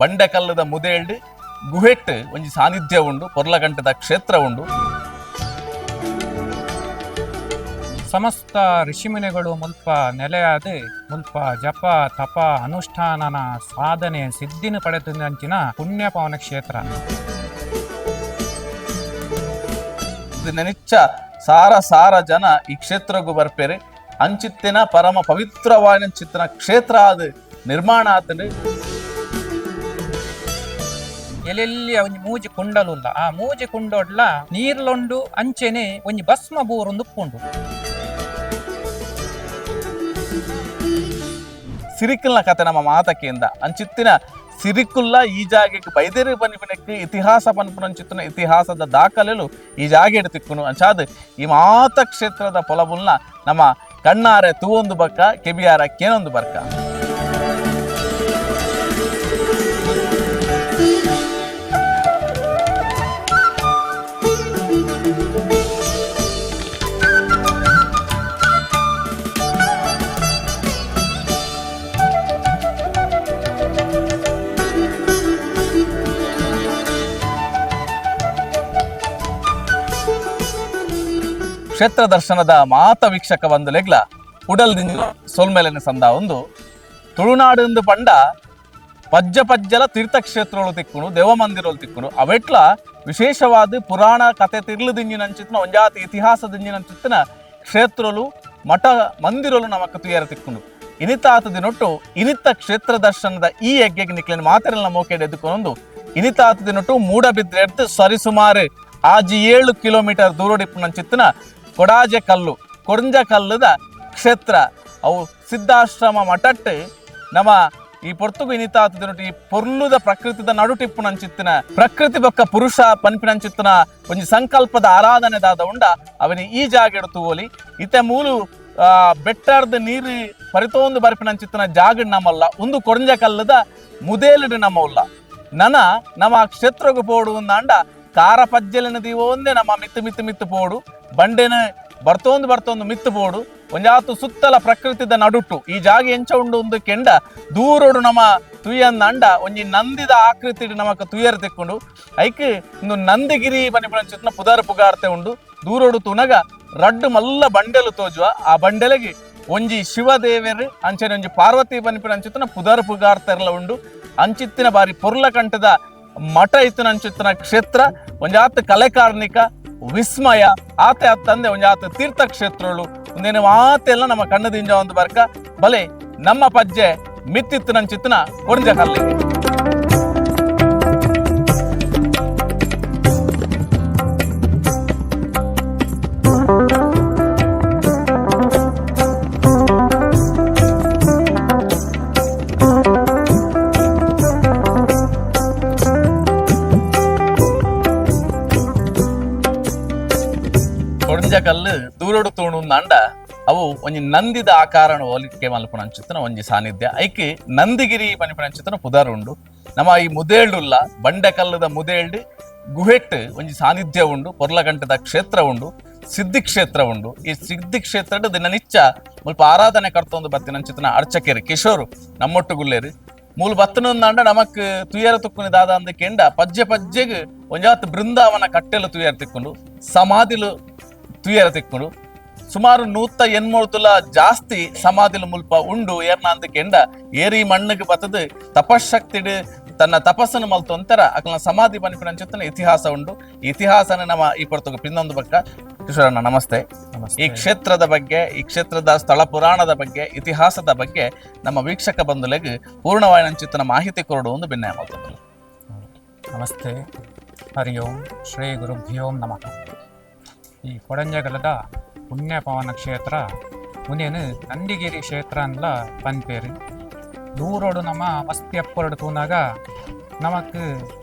ಬಂಡೆಕಲ್ಲದ ಮುದೇಳ್ಡು ಗುಹೆಟ್ ಒಂಜಿ ಸಾನ್ನಿಧ್ಯ ಉಂಡು ಪೊರ್ಲಗಂಟದ ಕ್ಷೇತ್ರ ಉಂಡು. ಸಮಸ್ತ ಋಷಿಮುನಿಗಳು ಮುಲ್ಪ ನೆಲೆಯಾದ ಮುಲ್ಪ ಜಪ ತಪ ಅನುಷ್ಠಾನನ ಸಾಧನೆ ಸಿದ್ಧಿನ ಪಡೆದಂಚಿನ ಪುಣ್ಯ ಪಾವನ ಕ್ಷೇತ್ರ. ನೆನಿಚ್ಚ ಸಾರ ಸಾರ ಜನ ಈ ಕ್ಷೇತ್ರಗೂ ಬರ್ಪೇರೆ. ಅಂಚಿತ್ತಿನ ಪರಮ ಪವಿತ್ರವಾದ ಚಿತ್ತಿನ ಕ್ಷೇತ್ರ ಅದು ನಿರ್ಮಾಣ ಆತಂಡು. ಎಲ್ಲೆಲ್ಲಿ ಒಂಜಿ ಮೂಜಿ ಕುಂಡಲುಲ್ಲ ಆ ಮೂಜಿ ಕುಂಡೊಡ್ಲ ನೀರ್ಲೊಂಡು ಅಂಚೆನೆ ಒಂಜಿ ಭಸ್ಮ ಬೋರೊಂದು ಉಪ್ಪುಂಡು. ಸಿರಿಕಲ್ನ ಕತೆ ನಮ್ಮ ಮಾತಕ್ಕೆಯಿಂದ ಅಂಚಿತ್ತಿನ ಸಿರಿಕುಲ್ಲ ಈ ಜಾಗೆಗೆ ಬೈದೇರಿ ಪನ್ಪುನಕ್ಕೆ ಇತಿಹಾಸ ಪನ್ಪುನಂಚಿತ್ತಿನ ಇತಿಹಾಸದ ದಾಖಲೆಲು ಈ ಜಾಗೆ ತಿಕ್ಕುನು ಅಂಚಾದ ಈ ಮಾತ ಕ್ಷೇತ್ರದ ಪೊಲಬುಲ್ನ ನಮ್ಮ ಕಣ್ಣಾರೆ ತೂವೊಂದು ಬಕ್ಕ ಕೆಬಿಯಾರ ಕೇನೊಂದು ಬರ್ಕ. ಕ್ಷೇತ್ರ ದರ್ಶನದ ಮಾತ ವೀಕ್ಷಕ ಬಂದು ಲೆಗ್ಲ ಉಡಲ್ದಿಂದ ಸೋಲ್ಮೇಲೆನ ಸಂದ ಒಂದು ತುಳುನಾಡು ಪಂಡ ಪಜ್ಜ ಪಜ್ಜಲ ತೀರ್ಥಕ್ಷೇತ್ರಗಳು ತಿಕ್ಕುನು ದೇವಮಂದಿರಗಳು ತಿಕ್ಕುನು ಅವೆಟ್ಲ ವಿಶೇಷವಾದ ಪುರಾಣ ಕತೆ ತಿರ್ಲದಿಂಜಿನಂಚಿತ್ತಿನ ಒಂಜಾತಿ ಇತಿಹಾಸದಿಂಜಿನಂಚಿತ್ತಿನ ಕ್ಷೇತ್ರಲು ಮಠ ಮಂದಿರಲು ನಮಕ್ ತುಯರ ತಿಕ್ಕುನು. ಇನಿತ ಆತದಿನೊಟ್ಟು ಇನಿತ ಕ್ಷೇತ್ರ ದರ್ಶನದ ಈ ಯಜ್ಞಕ್ಕೆ ನಿಕ್ಲಿನ ಮಾತೆರಲ್ಲ ಮೋಕೆಡ್ ಎದ್ದುಕೊಂಡು ಇನಿತ ಆತದಿನೊಟ್ಟು ಮೂಡಬಿದ್ರೆ ಎಡ್ದು ಸರಿಸುಮಾರು ಆಜಿ 7 ಕಿಲೋಮೀಟರ್ ದೂರಡಿಪ್ಪುನಂಚಿತ್ತಿನ ಕೊಡಾಜೆ ಕಲ್ಲು ಕೊರಂಜ ಕಲ್ಲುದ ಕ್ಷೇತ್ರ ಅವು ಸಿದ್ಧಾಶ್ರಮ ಮಠಟ್ಟು ನಮ್ಮ ಈ ಪೊರ್ತುಗು ಇನಿತಾತದಿನೊಟ್ಟು ಈ ಪೊರ್ಲುದ ಪ್ರಕೃತಿದ ನಡುಟಿಪ್ಪುನಂಚಿತ್ತಿನ ಪ್ರಕೃತಿ ಬೊಕ್ಕ ಪುರುಷ ಪನ್ಪಿನಂಚಿತ್ತಿನ ಒಂಜಿ ಸಂಕಲ್ಪದ ಆರಾಧನೆದಾದ ಉಂಡ ಅವನಿ ಈ ಜಾಗ ತೂಗೋಲಿ ಇತ್ತೆ ಮೂಲು ಬೆಟ್ಟರ್ದ ನೀರು ಪರಿತೋಂದು ಬರ್ಪಿನಂಚಿತ್ತಿನ ಜಾಗ ನಮ್ಮಲ್ಲ ಒಂದು ಕೊರಂಜ ಕಲ್ಲದ ಮುದೇಲಿಡು ನಮ್ಮ ಉಲ್ಲ ನನ ನಮ್ಮ ಕ್ಷೇತ್ರಗೂ ಪೋಡು ಅಂದ ಕಾರ ಪಜ್ಜಲಿನ ದೀವ ಒಂದೇ ನಮ್ಮ ಮಿತ್ತು ಪೋಡು ಬಂಡೆನ ಬರ್ತೊಂದು ಮಿತ್ತು ಪೋಡು ಒಂಜಾತು ಸುತ್ತಲ ಪ್ರಕೃತಿದ ನಡುಟು ಈ ಜಾಗ ಎಂಚ ಉಂಡು ಒಂದು ಕೆಂಡ ದೂರೋಡು ನಮ್ಮ ತುಯ್ಯಂದ ಅಂಡ ಒಂಜಿ ನಂದಿದ ಆಕೃತಿ ನಮಕ್ ತುಯ್ಯರ್ ತೆಕ್ಕೊಂಡು ಐಕ್ ಒಂದು ನಂದಿಗಿರಿ ಪನಿಪಂಚಿತ್ನ ಪುದರ್ ಪುಗಾರ್ತೆ ಉಂಡು ದೂರೋಡು ತುನಗ ರಡ್ಡು ಮಲ್ಲ ಬಂಡೆಲು ತೋಜುವ ಆ ಬಂಡೆಲೆಗೆ ಒಂಜಿ ಶಿವದೇವರು ಅಂಚನೆ ಒಂಜಿ ಪಾರ್ವತಿ ಪನಿಪಂಚಿತ್ನ ಪುದರ್ ಪುಗಾರ್ತೆರ್ಲ ಉಂಡು ಅಂಚಿತ್ತಿನ ಬಾರಿ ಪೊರ್ಲಕಂಠದ ಮಠ ಇತ್ತಿನಂಚಿತ್ತಿನ ಕ್ಷೇತ್ರ ಒಂಜಾತ್ ಕಲೆಕಾರ್ಣಿಕ ವಿಸ್ಮಯ ಆತೆ ಅತ್ತಂದೆ ಒಂಜಾತ್ ತೀರ್ಥ ಕ್ಷೇತ್ರಗಳು ಒಂದೇನು ಮಾತೆಲ್ಲ ನಮ್ಮ ಕಣ್ಣದಿಂದ ಒಂದು ಬರ್ಕ ಬಲೆ ನಮ್ಮ ಪಜ್ಜೆ ಮಿತ್ತಿತ್ತಿನಂಚಿತ್ತಿನ ಕೊರಂಜ ಕಲ್ಲಿಗೆ. ಕಲ್ಲು ದೂರೋಡು ತೋಣು ಅಂಡ ಅವು ಒಂಜಿ ನಂದಿದ ಆಕಾರನ ಹೋಲಿಕೆ ಮಲ್ಪುನಂಚಿತ್ತಿನ ಒಂಜಿ ಸಾನ್ನಿಧ್ಯ ಐಕೆ ನಂದಿಗಿರಿ ಪನಿಪನಂಚಿತ್ತಿನ ಪುದರ್ ಉಂಡು. ನಮ್ಮ ಈ ಮುದೇಳ್ಡುಲ್ಲ ಬಂಡೆಕಲ್ಲದ ಮುದೇಳ್ಡು ಗುಹೆಟ್ ಒಂಜಿ ಸಾನ್ನಿಧ್ಯ ಉಂಡು. ಪೊರ್ಲಗಂಟದ ಕ್ಷೇತ್ರ ಉಂಡು, ಸಿದ್ಧಿ ಕ್ಷೇತ್ರ ಉಂಡು. ಈ ಸಿದ್ಧಿ ಕ್ಷೇತ್ರ ದಿನನಿಚ್ಚ ಮುಲ್ಪ ಆರಾಧನೆ ಕರ್ತೊಂದು ಬತ್ತಿನಂಚಿತ್ತಿನ ಅರ್ಚಕೇರಿ ಕಿಶೋರು ನಮ್ಮೊಟ್ಟು ಗುಲ್ಲೇರಿ ಮೂಲ ಬತ್ತನೊಂದಂಡ ನಮಕ್ ತುಯರ ತುಕ್ಕುನಿ ದಾದ ಅಂದ ಕೆಂಡ ಪಜ್ಜೆ ಪಜ್ಜೆಗ್ ಒಂಜಾತ್ ಬೃಂದಾವನ ಕಟ್ಟೆಲು ತುಯರ ತಿಕ್ಕೊಂಡು ಸಮಾಧಿಲು ತುಯರ ತಿಕ್ಕೊಂಡು ಸುಮಾರು 180 ಜಾಸ್ತಿ ಸಮಾಧಿಲು ಮುಲ್ಪ ಉಂಡು ಏರ್ನ ಅಂದ ಕೆಂಡ ಏರಿ ಮಣ್ಣಿಗೆ ಬತ್ತದ ತಪಶಕ್ತಿಡು ತನ್ನ ತಪಸ್ಸನ್ನು ಮಲ್ತೊಂತರ ಅಕಲ್ನ ಸಮಾಧಿ ಪನಿಪನಂಚಿತ್ತಿನ ಇತಿಹಾಸ ಉಂಡು. ಈ ಇತಿಹಾಸನ ನಮ್ಮ ಈ ಪೊರ್ತುಗು ಪಿನ್ನೊಂದು ಬಕ್ಕ. ಕಿಶೋರಣ್ಣ ನಮಸ್ತೆ. ಈ ಕ್ಷೇತ್ರದ ಬಗ್ಗೆ, ಈ ಕ್ಷೇತ್ರದ ಸ್ಥಳ ಪುರಾಣದ ಬಗ್ಗೆ, ಇತಿಹಾಸದ ಬಗ್ಗೆ ನಮ್ಮ ವೀಕ್ಷಕ ಬಂಧುಲೆಗ್ ಪೂರ್ಣವಾಯಿನಂಚಿತ್ತಿನ ಮಾಹಿತಿ ಕೊರಡು ಒಂದು ಭಿನ್ನ ಮಾಡ್ತದೆ. ನಮಸ್ತೆ, ಹರಿ ಓಂ, ಶ್ರೀ ಗುರುಭ್ಯೋ ನಮಃ. ಈ ಕೊಡಂಜಗಲದ ಪುಣ್ಯ ಪವನ ಕ್ಷೇತ್ರ ಮುನೇನು ನಂದಿಗಿರಿ ಕ್ಷೇತ್ರ ಅಂದ್ಲ ಪನ್ಪೇರು ದೂರೋಡು ನಮ್ಮ ಮಸ್ತಿ ಅಪ್ಪರಡು ತೂನಾಗ ನಮಕ್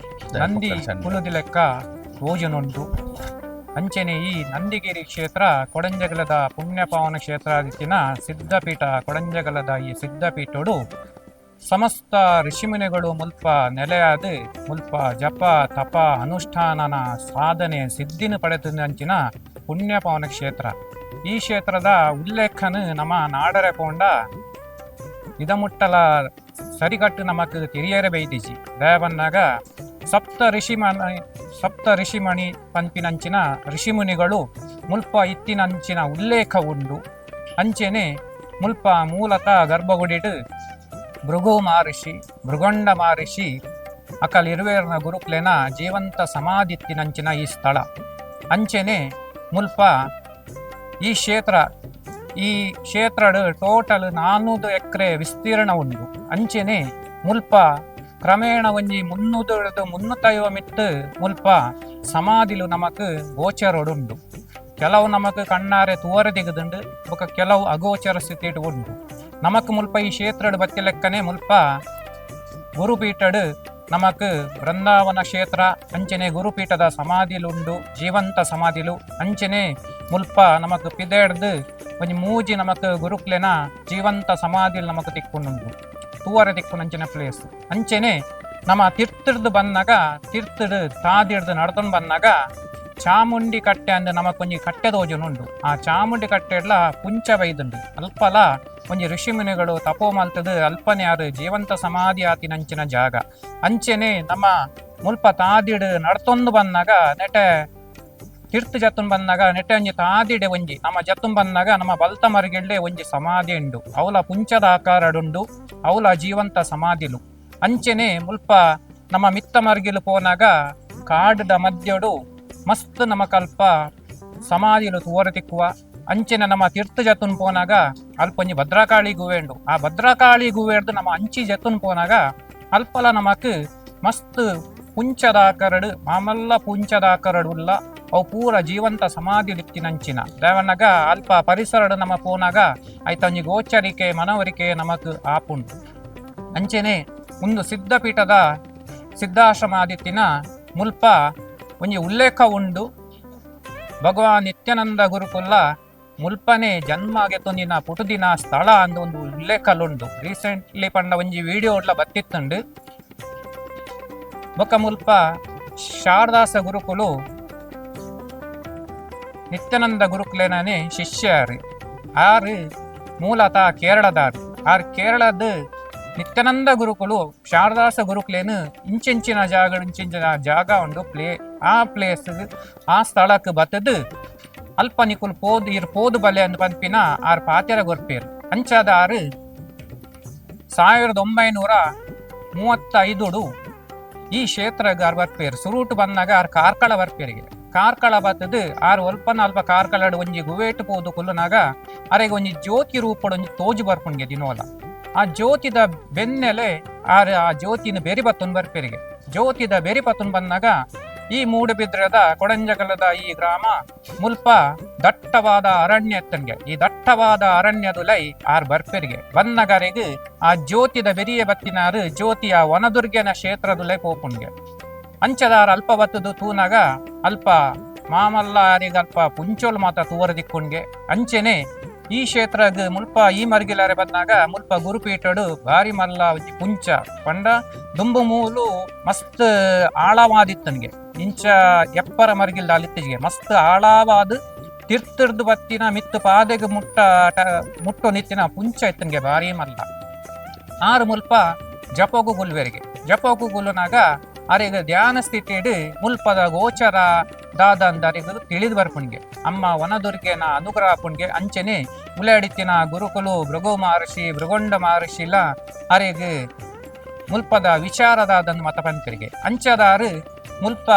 ನಂದಿ ಕುಲುದಿ ಲೆಕ್ಕ ರೋಜನುಂಟು ಅಂಚನೆ ಈ ನಂದಿಗಿರಿ ಕ್ಷೇತ್ರ ಕೊಡಂಜಗಲದ ಪುಣ್ಯ ಪವನ ಕ್ಷೇತ್ರ ಆಗಿನ ಸಿದ್ಧಪೀಠ. ಕೊಡಂಜಗಲದ ಈ ಸಿದ್ಧಪೀಠಡು ಸಮಸ್ತ ಋಷಿಮುನಿಗಳು ಮುಲ್ಪ ನೆಲೆಯಾದ ಮುಲ್ಪ ಜಪ ತಪ ಅನುಷ್ಠಾನನ ಸಾಧನೆ ಸಿದ್ಧಿನ ಪಡೆದಂಚಿನ ಪುಣ್ಯ ಪವನ ಕ್ಷೇತ್ರ. ಈ ಕ್ಷೇತ್ರದ ಉಲ್ಲೇಖನ ನಮ್ಮ ನಾಡರೆ ಪೋಂಡ ಇದಮುಟ್ಟಲ ಸರಿಗಟ್ಟು ನಮಕ್ ತಿರಿಯರೆ ಬೈದಿಜಿ ದಯಬನ್ನಾಗ ಸಪ್ತ ಋಷಿಮಣಿ ಪಂಪಿನಂಚಿನ ಋಷಿಮುನಿಗಳು ಮುಲ್ಪ ಇತ್ತಿನಂಚಿನ ಉಲ್ಲೇಖ ಉಂಡು ಅಂಚೆನೆ ಮುಲ್ಪ ಮೂಲತಃ ಗರ್ಭಗುಡಿಡು ಭೃಗು ಮಹರ್ಷಿ ಭೃಗೊಂಡ ಮಹರ್ಷಿ ಅಕಲ್ ಇರುವೇರ್ನ ಗುರುಕ್ಲೆನ ಜೀವಂತ ಸಮಾಧಿತ್ತಿನಂಚಿನ ಈ ಸ್ಥಳ ಅಂಚೆನೆ ಮುಲ್ಪ ಈ ಕ್ಷೇತ್ರ ಟೋಟಲ್ 400 ಎಕರೆ ವಿಸ್ತೀರ್ಣ ಉಂಡು ಅಂಚೆನೆ ಮುಲ್ಪ ಕ್ರಮೇಣ ಒಂಜಿ 350 ಮಿಟ್ಟು ಮುಲ್ಪ ಸಮಾಧಿಲು ನಮಕ್ ಗೋಚರೊಡುಂಡು. ಕೆಲವು ನಮಕ್ ಕಣ್ಣಾರೆ ತೂವರೆ ದಿಗದುಂಡು ಬೊಕ ಕೆಲವು ಅಗೋಚರ ಸ್ಥಿತಿಡ್ ಉಂಡು. ನಮಕ್ ಮುಲ್ಪ ಈ ಕ್ಷೇತ್ರಡ್ ಬತ್ತಿ ಲೆಕ್ಕನೆ ಮುಲ್ಪ ಗುರುಪೀಠಡ್ ನಮಕ್ ಬೃಂದಾವನ ಕ್ಷೇತ್ರ ಅಂಚನೆ ಗುರುಪೀಠದ ಸಮಾಧಿಲುಂಡು, ಜೀವಂತ ಸಮಾಧಿಲು ಅಂಚನೆ ಮುಲ್ಪ ನಮಕ್ ಪಿದೇಡ್ದು ಒಂಜಿ ಮೂಜಿ ನಮಕ್ ಗುರುಕ್ಲೆನ ಜೀವಂತ ಸಮಾಧಿಲು ನಮಕ್ ತಿಕ್ಕುಂಡು ತೂವರೆ ತಿಕ್ಕುನಂಚಿನ ಪ್ಲೇಸ್ ಅಂಚನೆ ನಮ್ಮ ತೀರ್ಥಡ್ದು ಬಂದಾಗ ತೀರ್ಥಡ್ ತಾದಿಡ್ದು ನಡ್ಕೊಂಡು ಬಂದಾಗ ಚಾಮುಂಡಿ ಕಟ್ಟೆ ಅಂದ್ ನಮಕ್ ಒಂಜಿ ಕಟ್ಟೆ ತೋಜುನುಂಡು. ಆ ಚಾಮುಂಡಿ ಕಟ್ಟೆಡ್ಲ ಪುಂಚ ಬೈದುಂಡು ಅಲ್ಪಲ ಒಂಜಿ ಋಷಿಮುನಿಗಳು ತಪೋ ಮಲ್ತದು ಅಲ್ಪನೆ ಯಾರು ಜೀವಂತ ಸಮಾಧಿ ಆತಿನಂಚಿನ ಜಾಗ ಅಂಚೆನೆ ನಮ್ಮ ಮುಲ್ಪ ತಾದಿಡ್ ನಡ್ತೊಂದು ಬಂದಾಗ ನೆಟೆ ತೀರ್ಥ ಜತ್ತುನ್ ಬಂದಾಗ ನೆಟೆ ಒಂಜಿ ತಾದಿಡೆ ಒಂಜಿ ನಮ್ಮ ಜತ್ತುನ್ ಬಂದಾಗ ನಮ್ಮ ಬಲ್ತ ಮರಿಗಿಡ್ಲೆ ಒಂಜಿ ಸಮಾಧಿ ಉಂಡು ಅವಲ ಪುಂಚದ ಆಕಾರಡುಂಡು ಅವಲ ಜೀವಂತ ಸಮಾಧಿಲು ಅಂಚೆನೆ ಮುಲ್ಪ ನಮ್ಮ ಮಿತ್ತ ಮರ್ಗಿಲು ಪೋನಾಗ ಕಾಡದ ಮಧ್ಯಡು ಮಸ್ತ್ ನಮಕಲ್ಪ ಸಮಾಧಿಲು ತೂವರೆ ತಿಕ್ಕುವ ಅಂಚೆನ ನಮ್ಮ ತೀರ್ಥ ಜತ್ತುನ್ ಪೋನಾಗ ಅಲ್ಪ ಒಂಜಿ ಭದ್ರಕಾಳಿ ಗುವೆ ಉಂಡು. ಆ ಭದ್ರಕಾಳಿ ಗುವೆಡ್ದು ನಮ್ಮ ಅಂಚಿ ಜತ್ತುನ್ ಪೋನಾಗ ಅಲ್ಪಲ ನಮಕ್ ಮಸ್ತ್ ಪುಂಚದಾಕರಡು ಮಾಮಲ್ಲ ಪುಂಚದಾಕರಡು ಉಲ್ಲ ಅವು ಪೂರ ಜೀವಂತ ಸಮಾಧಿ ಲಿತ್ತಿನಂಚಿನ ದೇವನಾಗ ಅಲ್ಪ ಪರಿಸರಡು ನಮ್ಮ ಪೋನಾಗ ಆಯ್ತ ಒಂಜಿ ಗೋಚರಿಕೆ ಮನವರಿಕೆ ನಮಕ್ ಆಪುಂಡು. ಅಂಚೆನೆ ಒಂದು ಸಿದ್ಧಪೀಠದ ಸಿದ್ಧಾಶ್ರಮ ಆದಿತ್ತಿನ ಮುಲ್ಪ ಒಂಜಿ ಉಲ್ಲೇಖ ಉಂಡು. ಭಗವಾನ್ ನಿತ್ಯಾನಂದ ಗುರುಕುಲ ಮುಲ್ಪನೆ ಜನ್ಮಗೆ ತೊಂದಿನ ಪುಟುದಿನ ಸ್ಥಳ ಅಂದ ಒಂದು ಉಲ್ಲೇಖಲುಂಡು. ರೀಸೆಂಟ್ಲಿ ಪಂಡ ಒಂಜಿ ವಿಡಿಯೋ ಉಡ್ಲ ಬತ್ತಿತ್ತುಂಡು. ಬೊಕ್ಕ ಮುಲ್ಪ ಶಾರದಾಸ ಗುರುಕುಲು ನಿತ್ಯಾನಂದ ಗುರುಕುಲೇನೇ ಶಿಷ್ಯರು ಆರು ಮೂಲತಃ ಕೇರಳದಾರು. ಆರ್ ಕೇರಳದ ನಿತ್ಯಾನಂದ ಗುರುಕುಲು ಶಾರದಾಸ ಗುರುಕುಲೇನು ಇಂಚಿಂಚಿನ ಜಾಗ ಉಂಡು ಆ ಪ್ಲೇಸ್ ಆ ಸ್ಥಳಕ್ಕೆ ಬತ್ತದು ಅಲ್ಪ ನಿಕುಲ್ ಪೋದು ಬಲೆ ಅಂದ್ ಪಂಪಿನ ಆರ್ ಪಾತೆರ ಗೊರ್ಪೇರು ಅಂಚಾದ ಆರು 1935 ಈ ಕ್ಷೇತ್ರಗ ಆರ್ ಬರ್ಪೇರು ಸುರೂಟು ಬಂದಾಗ ಆರ್ ಕಾರ್ಕಳ ಬರ್ಪೇರಿಗೆ ಕಾರ್ಕಳ ಬತ್ತದು ಆರು ಅಲ್ಪ ಕಾರ್ಕಳಡು ಒಂಜಿ ಗುವೇಟು ಪೋದು ಕುಲ್ಲುನಾಗ ಅರೆಗೆ ಒಂಜಿ ಜ್ಯೋತಿ ರೂಪಡು ಒಂಜಿ ತೋಜು ಬರ್ಪುಣ್ಗೆ ದಿನೋಲ ಆ ಜ್ಯೋತಿದ ಬೆನ್ನೆಲೆ ಆ ಜ್ಯೋತಿನ ಬೆರಿ ಬತ್ತೊಂದು ಬರ್ಪೇರಿಗೆ ಜ್ಯೋತಿದ ಬೆರಿ ಬತ್ತೊಂದು ಬಂದಾಗ ಈ ಮೂಡುಬಿದ್ರದ ಕೊಡಂಜಗಲದ ಈ ಗ್ರಾಮ ಮುಲ್ಪ ದಟ್ಟವಾದ ಅರಣ್ಯ ಎತ್ತನ್ಗೆ ಈ ದಟ್ಟವಾದ ಅರಣ್ಯದುಲೈ ಆರ್ ಬರ್ಪೆರಿಗೆ ಬಂದಗರೆಗೆ ಆ ಜ್ಯೋತಿದ ಬೆರಿಯ ಬತ್ತಿನಾರು ಜ್ಯೋತಿಯ ವನದುರ್ಗನ ಕ್ಷೇತ್ರದುಲೈ ಪೋಪುಣ್ಗೆ ಅಂಚದಾರ ಅಲ್ಪ ಬತ್ತದು ತೂನಾಗ ಅಲ್ಪ ಮಾಮಲ್ಲ ಆರಿಗೆ ಅಲ್ಪ ಪುಂಚೋಲ್ ಮಾತ ತೂವರ ದಿಕ್ಕುಣ್ಗೆ ಅಂಚೆನೆ ಈ ಕ್ಷೇತ್ರಗ್ ಮುಲ್ಪ ಈ ಮರ್ಗಿಲಾರೆ ಬಂದಾಗ ಮುಲ್ಪ ಗುರುಪೀಠಡು ಭಾರಿ ಮಲ್ಲ ಪುಂಚ ಪಂಡ ದುಂಬು ಮೂಲು ಮಸ್ತ್ ಆಳವಾದಿತ್ತನ್ಗೆ ಇಂಚ ಎಪ್ಪರ ಮರ್ಗಿಲ್ದ ಅಲ್ಲಿತ್ತಿಗೆ ಮಸ್ತ್ ಆಳವಾದ ತೀರ್ಥರ್ದು ಬತ್ತಿನ ಮಿತ್ತು ಪಾದೆಗೆ ಮುಟ್ಟೋ ನಿತ್ತಿನ ಪುಂಚ ಇತ್ತನ್ಗೆ ಭಾರಿ ಮಲ್ಲ ಆರು ಮುಲ್ಪ ಜಪೋಗು ಗುಲ್ವೆರಿಗೆ ಜಪೋಗು ಗುಲ್ಲುನಾಗ ಅರೆಗ ಧ್ಯಾನ ಸ್ಥಿತಿಡ್ ಮುಲ್ಪದ ಗೋಚರ ದಾದಂದರಿಗೂ ತಿಳಿದು ಬರ್ಪುಣ್ಗೆ ಅಮ್ಮ ವನದುರ್ಗೆನ ಅನುಗ್ರಹ ಪುಣ್ಗೆ ಅಂಚನೆ ಉಲಾಡಿತ್ತಿನ ಗುರುಕುಲು ಭೃಗು ಮಹರ್ಷಿ ಭೃಗೊಂಡ ಮಹರ್ಷಿಲ ಅರೆಗ್ ಮುಲ್ಪದ ವಿಚಾರದಾದನ್ ಮತ ಪಂಪರಿಗೆ ಅಂಚದಾರು ಮುಲ್ಪ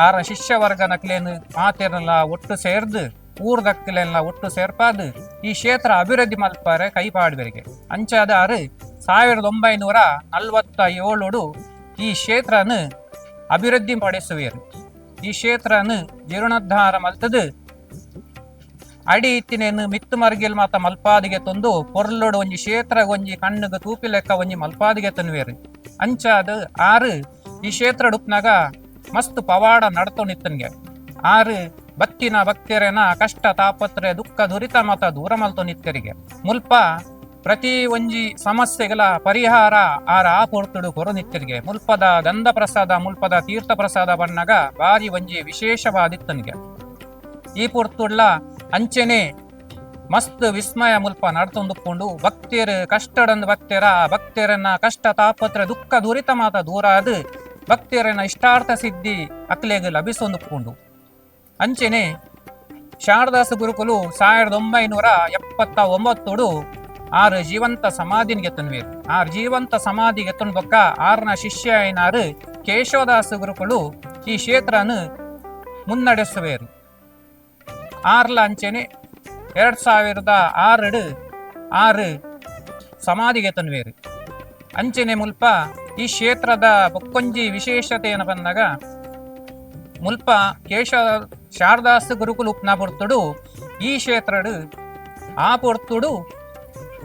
ಆರ ಶಿಷ್ಯವರ್ಗನಕ್ಲೇನು ಮಾತೆರಲ್ಲ ಒಟ್ಟು ಸೇರ್ದು ಊರ್ದಕ್ಲೆಲ್ಲ ಒಟ್ಟು ಸೇರ್ಪಾದು ಈ ಕ್ಷೇತ್ರ ಅಭಿವೃದ್ಧಿ ಮಲ್ಪರೆ ಕೈಪಾಡುವರಿಗೆ ಅಂಚಾದಾರು 1947 ಈ ಕ್ಷೇತ್ರನು ಅಭಿವೃದ್ಧಿ ಪಡಿಸುವೇರು ಈ ಕ್ಷೇತ್ರನು ಜೀರ್ಣೋದ್ಧಾರ ಮಲ್ತದು ಅಡಿ ಇತ್ತಿನೇನು ಮಿತ್ತು ಮರ್ಗಿಲ್ ಮಾತ ಮಲ್ಪಾದಿಗೆ ತಂದು ಪೊರ್ಲೋಡು ಒಂಜಿ ಕ್ಷೇತ್ರ ಒಂಜಿ ಕಣ್ಣುಗ ತೂಪಿ ಲೆಕ್ಕ ಒಂಜಿ ಮಲ್ಪಾದಿಗೆ ತನ್ವೇರು ಅಂಚಾದ ಆರು ಈ ಕ್ಷೇತ್ರ ಡುಪ್ನಾಗ ಮಸ್ತ್ ಪವಾಡ ನಡ್ತೊನಿತ್ತನ್ಗೆ ಆರು ಬತ್ತಿನ ಭಕ್ತರೇನ ಕಷ್ಟ ತಾಪತ್ರೆ ದುಃಖ ದುರಿತ ಮತ ದೂರ ಮಲ್ತೊನಿತ್ತರಿಗೆ ಮುಲ್ಪ ಪ್ರತಿ ಒಂಜಿ ಸಮಸ್ಯೆಗಳ ಪರಿಹಾರ ಆರ ಆ ಪೊರ್ತುಡು ಕೊರು ನಿತ್ತಿರಿಗೆ ಮುಲ್ಪದ ಗಂಧ ಪ್ರಸಾದ ಮುಲ್ಪದ ತೀರ್ಥ ಪ್ರಸಾದ ಬಣ್ಣಗ ಬಾರಿ ಒಂಜಿ ವಿಶೇಷವಾದಿತ್ತನ್ಗೆ ಈ ಪೊರ್ತುಡ್ಲ ಅಂಚೆನೆ ಮಸ್ತ್ ವಿಸ್ಮಯ ಮುಲ್ಪ ನಡ್ತೊಂದುಕೊಂಡು ಭಕ್ತಿಯರು ಕಷ್ಟಡಂದು ಭಕ್ತಿಯರನ್ನ ಕಷ್ಟ ತಾಪತ್ರ ದುಃಖ ದುರಿತ ಮಾತ ದೂರ ಆದು ಭಕ್ತಿಯರನ್ನ ಇಷ್ಟಾರ್ಥ ಸಿದ್ಧಿ ಅಕ್ಲೆಗ್ ಲಭಿಸೊಂದುಕೊಂಡು ಅಂಚೆನೆ ಶಾರದಾಸ ಗುರುಕುಲು 1979 ಆರು ಜೀವಂತ ಸಮಾಧಿಗೆ ಎತ್ತನ್ವೇರು. ಆರು ಜೀವಂತ ಸಮಾಧಿಗೆ ಎತ್ತನ್ ಬೊಕ್ಕ ಆರ್ನ ಶಿಷ್ಯ ಏನಾರು ಕೇಶವದಾಸ ಗುರುಕುಲು ಈ ಕ್ಷೇತ್ರನ ಮುನ್ನಡೆಸುವೇರು. ಆರ್ಲ ಅಂಚೆನೆ 2006 ಆರು ಸಮಾಧಿಗೆ ಎತ್ತನ್ವೇರು. ಅಂಚೆನೆ ಮುಲ್ಪ ಈ ಕ್ಷೇತ್ರದ ಬೊಕ್ಕೊಂಜಿ ವಿಶೇಷತೆ ಏನು ಬಂದಾಗ ಮುಲ್ಪ ಶಾರದಾಸ ಗುರುಕುಲು ಉಪ್ನ ಪೊರ್ತುಡು ಈ ಕ್ಷೇತ್ರಡು ಆ ಪೊರ್ತುಡು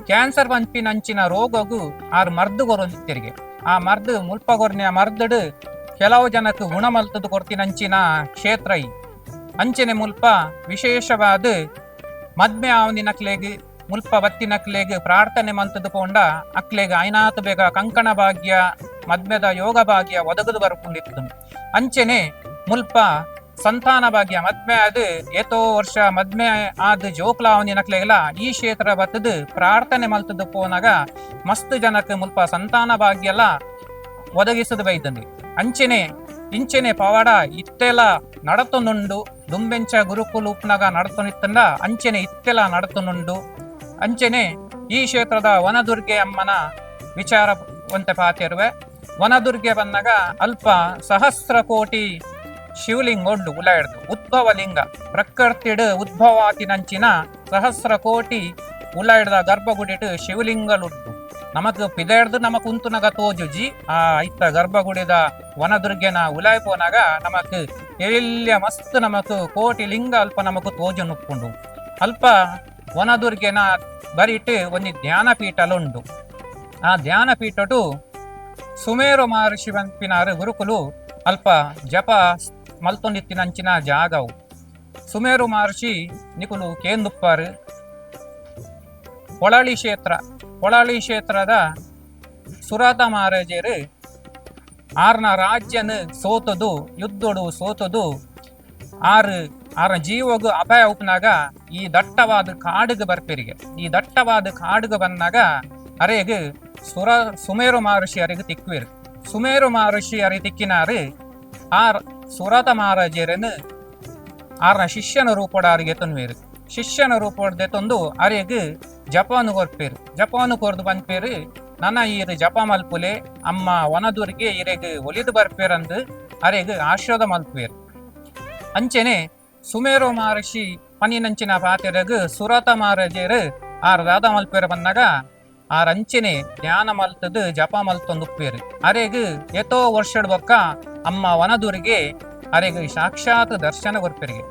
ಕ್ಯಾನ್ಸರ್ ಪಂಪಿನಂಚಿನ ರೋಗಗೂ ಆರು ಮರ್ದು ಕೊರೊಂದಿತ್ತಿರಿಗೆ. ಆ ಮರ್ದು ಮುಲ್ಪ ಕೊರ್ನೆಯ ಮರ್ದಡು ಕೆಲವು ಜನಕ್ಕೆ ಗುಣ ಮಲ್ತದು ಕೊರ್ತಿನಂಚಿನ ಕ್ಷೇತ್ರ ಈ ಅಂಚೆನೆ ಮುಲ್ಪ ವಿಶೇಷವಾದ ಮದ್ಮೆ ಆವನಿನಕ್ಲೆಗ್ ಮುಲ್ಪ ಬತ್ತಿನಕ್ಲೆಗ್ ಪ್ರಾರ್ಥನೆ ಮಂತದು ಪೋಂಡ ಅಕ್ಲೆಗ್ ಐನಾತ್ ಬೇಗ ಕಂಕಣ ಭಾಗ್ಯ ಮದ್ಮೆದ ಯೋಗ ಭಾಗ್ಯ ಒದಗದು ಬರ್ಕೊಂಡಿತ್ತು. ಅಂಚೆನೆ ಮುಲ್ಪ ಸಂತಾನ ಭಾಗ್ಯ ಮದ್ಮೆ ಆದ ಏತೋ ವರ್ಷ ಮದ್ಮೆ ಆದ ಜೋಕ್ಲಾವನಿನಕ್ಲೆಗಲ ಈ ಕ್ಷೇತ್ರ ಬತ್ತದು ಪ್ರಾರ್ಥನೆ ಮಲ್ತದು ಪೋನಾಗ ಮಸ್ತ್ ಜನಕ್ಕೆ ಮುಲ್ಪ ಸಂತಾನ ಭಾಗ್ಯ ಎಲ್ಲ ಒದಗಿಸದು ಬೈದಂದು. ಅಂಚೆನೆ ಇಂಚೆನೆ ಪವಾಡ ಇತ್ತೆಲ್ಲ ನಡತೊಂದುಂಡು ದುಂಬೆಂಚ ಗುರುಕುಲು ಉಪ್ನಾಗ ನಡತೊನಿತ್ತಂಡ ಅಂಚೆನೆ ಇತ್ತೆಲ್ಲ ನಡತೊಂದುಂಡು. ಅಂಚೆನೆ ಈ ಕ್ಷೇತ್ರದ ವನದುರ್ಗೆ ಅಮ್ಮನ ವಿಚಾರವಂತೆ ಪಾತಿರುವೆ. ವನದುರ್ಗೆ ಬಂದಾಗ ಅಲ್ಪ ಸಹಸ್ರ ಕೋಟಿ ಶಿವಲಿಂಗ ಉಂಡು ಉಲಾಯ್ದು ಉದ್ಭವ ಲಿಂಗ ಪ್ರಕೃತಿಡ್ ಉದ್ಭವಾತಿನಂಚಿನ ಸಹಸ್ರ ಕೋಟಿ ಉಲಾಯ್ದ ಗರ್ಭಗುಡಿಟ್ ಶಿವಲಿಂಗಲುಂಟು. ನಮಕ್ ಪಿದೆಡ್ದು ನಮಕ್ ಉಂತುನಗ ತೋಜುಜಿ ಆ ಐತ ಗರ್ಭಗುಡಿದ ವನದುರ್ಗೆನ ಉಲಾಯ್ ಪೋನಾಗ ನಮಕ್ ಎಲ್ಯ ಮಸ್ತ್ ನಮಕ್ ಕೋಟಿ ಲಿಂಗ ಅಲ್ಪ ನಮಕ್ ತೋಜು ನುಕ್ಕೊಂಡು ಅಲ್ಪ ವನದುರ್ಗೆನ ಬರಿಟ್ ಒಂದು ಧ್ಯಾನಪೀಠಲುಂಡು. ಆ ಧ್ಯಾನಪೀಠಟು ಸುಮೇರು ಮಹರ್ಷಿ ಪಂಪಿನಾರು ಗುರುಕುಲು ಅಲ್ಪ ಜಪ ಮಲ್ತೊಂದಿತ್ತಿನಂಚಿನ ಜಾಗವು. ಸುಮೇರು ಮಹರ್ಷಿ ನಿಕುಲು ಕೇಂದುಪ್ಪಾರು ಪೊಳಲಿ ಕ್ಷೇತ್ರದ ಸುರತ ಮಹಾರಾಜರು ಆರ್ನ ರಾಜ್ಯನ ಸೋತದು ಯುದ್ಧಡು ಸೋತದು ಆರ ಜೀವಗೂ ಅಪಾಯ ಉಪ್ನಾಗ ಈ ದಟ್ಟವಾದ ಕಾಡಿಗೆ ಬರ್ಪೆರಿಗೆ. ಈ ದಟ್ಟವಾದ ಕಾಡಿಗೆ ಬಂದಾಗ ಅರೆಗೆ ಸುಮೇರು ಮಹರ್ಷಿ ಅರೆಗೆ ತಿಕ್ವೇರು. ಸುಮೇರು ಮಹರ್ಷಿ ಅರೆ ತಿಕ್ಕಿನಾರು ಆ ಸುರತ ಮಹಾರಾಜರನ್ನು ಆರ್ನ ಶಿಷ್ಯನ ರೂಪಡಾರಿಗೆ ತಂದ್ವೇರು. ಶಿಷ್ಯನ ರೂಪಡೆ ತಂದು ಅರೆಗೆ ಜಪಾನು ಕೊರ್ಪೇರು. ಜಪಾನು ಕೊರ್ದು ಬಂದ್ಪೇರು ನನ್ನ ಈರು ಜಪ ಮಲ್ಪುಲೆ ಅಮ್ಮ ವನದುರ್ಗೆ ಇರೆಗೆ ಒಲಿದು ಬರ್ಪೇರಂದು ಅರೆಗೆ ಆಶ್ರದ ಮಲ್ಪೇರು. ಅಂಚೆನೆ ಸುಮೇರು ಮಹರ್ಷಿ ಪನಿನಂಚಿನ ಪಾತೆರಗು ಸುರತ ಮಹಾರಾಜರು ಆರ್ ದಾದ ಮಲ್ಪೇರ ಬಂದಾಗ ಆರ್ ಅಂಚೆನೆ ಧ್ಯಾನ ಮಲ್ತದು ಜಪ ಮಲ್ತೊಂದುಪ್ಪೇರು. ಅರೆಗೆ ಎತೋ ವರ್ಷದ ಬೊಕ್ಕ ಅಮ್ಮ ವನದುರ್ಗೆ ಅರೆಗೆ ಸಾಕ್ಷಾತ್ ದರ್ಶನ ಕೊರ್ಪೇರಿಗೆ.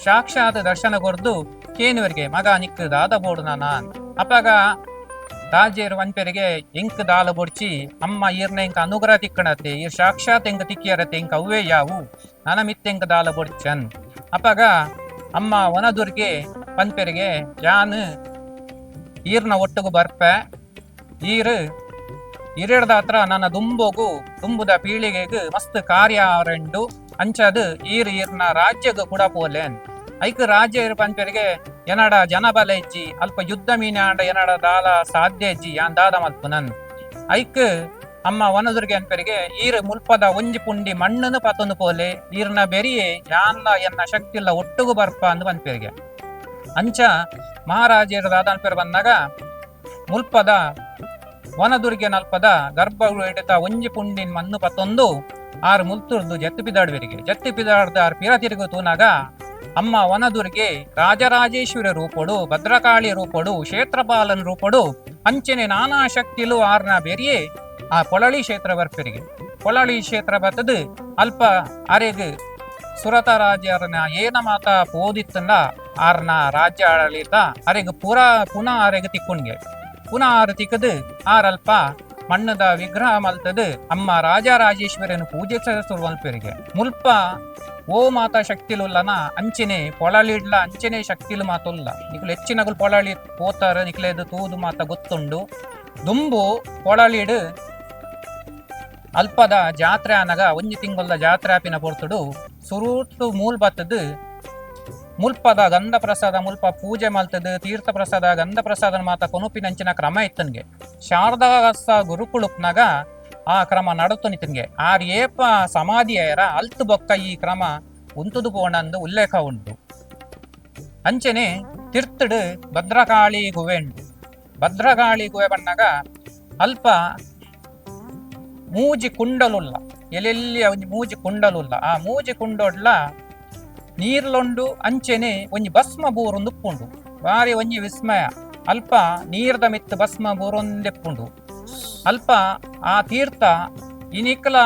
ಸಾಕ್ಷಾತ್ ದರ್ಶನ ಕೊರ್ದು ಕೇನುವರಿಗೆ ಮಗ ನಿಕ್ ದಾದ ಬೋಡು ನಾನ್ ಅಪ್ಪಗ ರಾಜೇರು ವಂಪೆರಿಗೆ ಎಂಕ್ ದಾಲ ಬೊಡ್ಚಿ ಅಮ್ಮ ಈರ್ನ ಎಂಕ ಅನುಗ್ರಹ ತಿಕ್ಕಣತೆ ಈರ್ ಸಾಕ್ಷಾತ್ ಎಂಕ ತಿಕ್ಕಿಯರತೆ ಎಂಕ ಅವೇ ಯಾವು ನನ ಮಿತ್ತೆಂಕ ದಾಲ ಬೊಡ್ಚನ್ ಅಪ್ಪಗ ಅಮ್ಮ ವನದುರ್ಗೆ ಪಂಪೆರಿಗೆ ಯಾನ್ ಈರ್ನ ಒಟ್ಟುಗು ಬರ್ಪೆ ಈರಿಡ್ದ ಹತ್ರ ನನ್ನ ದುಂಬುದ ಪೀಳಿಗೆಗೆ ಮಸ್ತ್ ಕಾರ್ಯ ಆರೆಂಡು ಅಂಚದು ಈರ್ನ ರಾಜ್ಯಗ ಕೂಡ ಪೋಲೆನ್ ಐಕ್ ರಾಜ್ಯ ಪಂಪೆರಿಗೆ ಎನಡ ಜನಬಲ ಇಜ್ಜಿ ಅಲ್ಪ ಯುದ್ಧ ಮೀನಾಂಡ ಎನಡ ದಾಲ ಸಾಧ್ಯ ಇಜ್ಜಿ ಯಾನ್ ದಾದ ಮಲ್ಪುನನ್ ಐಕ್ ಅಮ್ಮ ವನದುರ್ಗೆ ಅನ್ಪೆರಿಗೆ ಈರ್ ಮುಲ್ಪದ ಒಂಜಿ ಪುಂಡಿ ಮಣ್ಣನ್ನು ಪತ್ತೊಂದು ಪೋಲೆ ಈರ್ನ ಬೆರಿಯೆ ಯಾನ್ಲ ಎನ್ನ ಶಕ್ತಿ ಇಲ್ಲ ಒಟ್ಟುಗು ಬರ್ಪ ಅಂದು ಪಂಪೆರಿಗೆ ಅಂಚ ಮಹಾರಾಜರ ದಾದ ಅನ್ಪೆರ್ ಬಂದಾಗ ಮುಲ್ಪದ ವನದುರ್ಗೆ ನಲ್ಪದ ಗರ್ಭ ಹಿಡಿತ ಒಂಜಿ ಪುಂಡಿನ ಮಣ್ಣು ಪತ್ತೊಂದು ಆರು ಮುಲ್ತುರ್ದು ಜತ್ತಿ ಪಿದಾಡ್ದ ಆರು ಪಿರ ತಿರುಗು ತೂನಾಗ ಅಮ್ಮ ವನದುರ್ಗೆ ರಾಜರಾಜೇಶ್ವರಿ ರೂಪಡು ಭದ್ರಕಾಳಿ ರೂಪಡು ಕ್ಷೇತ್ರಪಾಲನ್ ರೂಪಡು ಅಂಚೆನೆ ನಾನಾ ಶಕ್ತಿಲು ಆರ್ನ ಬೆರಿಯೇ ಆ ಪೊಳಲಿ ಕ್ಷೇತ್ರ ಬರ್ಪೆರಿಗೆ. ಪೊಳಲಿ ಕ್ಷೇತ್ರ ಬತ್ತದು ಅಲ್ಪ ಅರೆಗ್ ಸುರತ ರಾಜ್ಯರನ್ನ ಏನ ಮಾತ ಪೋದಿತ್ತಂದ ಆರ್ನ ರಾಜ್ಯ ಆಡಳಿತ ಅರೆಗ್ ಪುನಃ ಅರೆಗ್ ತಿಕ್ಕುಣ್ಗೆ ಪುನಃ ಆರು ತಿಕ್ಕದು ಆರಲ್ಪ ಮಣ್ಣದ ವಿಗ್ರಹ ಮಲ್ತದು ಅಮ್ಮ ರಾಜರಾಜೇಶ್ವರಿಯನ್ನು ಪೂಜಿಸುವ ಮಲ್ಪೆರಿಗೆ ಮುಲ್ಪ ಓ ಮಾತಾ ಶಕ್ತಿಲುಲ್ಲನ ಅಂಚೆನೆ ಪೊಳಲಿಡ್ಲ ಅಂಚೆನೆ ಶಕ್ತಿಲು ಮಾತುಲ್ಲ ನಿಕ್ಲು ಹೆಚ್ಚಿನಗಳು ಪೊಳಲಿ ಪೋತಾರ ನಿಕ್ಲೇದು ತೂದು ಮಾತ ಗೊತ್ತುಂಡು ದುಂಬು ಪೊಳಲಿಡ್ ಅಲ್ಪದ ಜಾತ್ರೆ ಅನಗ ಒಂಜಿ ತಿಂಗಳದ ಜಾತ್ರೆ ಆಪಿನ ಪೊರ್ತುಡು ಸುರೂಟು ಮೂಲ್ ಬತ್ತದು ಮುಲ್ಪದ ಗಂಧ ಪ್ರಸಾದ ಮುಲ್ಪ ಪೂಜೆ ಮಲ್ತದ ತೀರ್ಥ ಪ್ರಸಾದ ಗಂಧ ಪ್ರಸಾದ ಮಾತ ಕೊನುಪಿನಂಚಿನ ಕ್ರಮ ಇತ್ತನ್ಗೆ ಶಾರದಾಸ ಗುರುಕುಳುಪ್ನಾಗ ಆ ಕ್ರಮ ನಡತುನಿತನ್ಗೆ ಆರ್ ಏಪ ಸಮಾಧಿಯರ ಅಲ್ತು ಬೊಕ್ಕ ಈ ಕ್ರಮ ಉಂತುದು ಪೋಣಂದು ಉಲ್ಲೇಖ ಉಂಟು. ಅಂಚನೆ ತಿರ್ತಡು ಭದ್ರಕಾಳಿ ಗುವೆ ಉಂಟು. ಭದ್ರಕಾಳಿ ಗುವೆ ಬಣ್ಣಗ ಅಲ್ಪ ಮೂಜಿ ಕುಂಡಲುಲ್ಲ ಎಲ್ಲೆಲ್ಲಿ ಒಂಜಿ ಮೂಜಿ ಕುಂಡಲುಲ್ಲ ಆ ಮೂಜಿ ಕುಂಡೊಡ್ಲ ನೀರ್ಲೊಂಡು ಅಂಚೆನೆ ಒಂಜಿ ಭಸ್ಮ ಬೂರೊಂದು ಉಪ್ಪುಂಡು. ಬಾರಿ ಒಂಜಿ ವಿಸ್ಮಯ. ಅಲ್ಪ ನೀರ್ದ ಮಿತ್ತು ಭಸ್ಮ ಬೂರೊಂದೆಪ್ಪುಂಡು. ಅಲ್ಪ ಆ ತೀರ್ಥ ಇನಿಕ್ಲ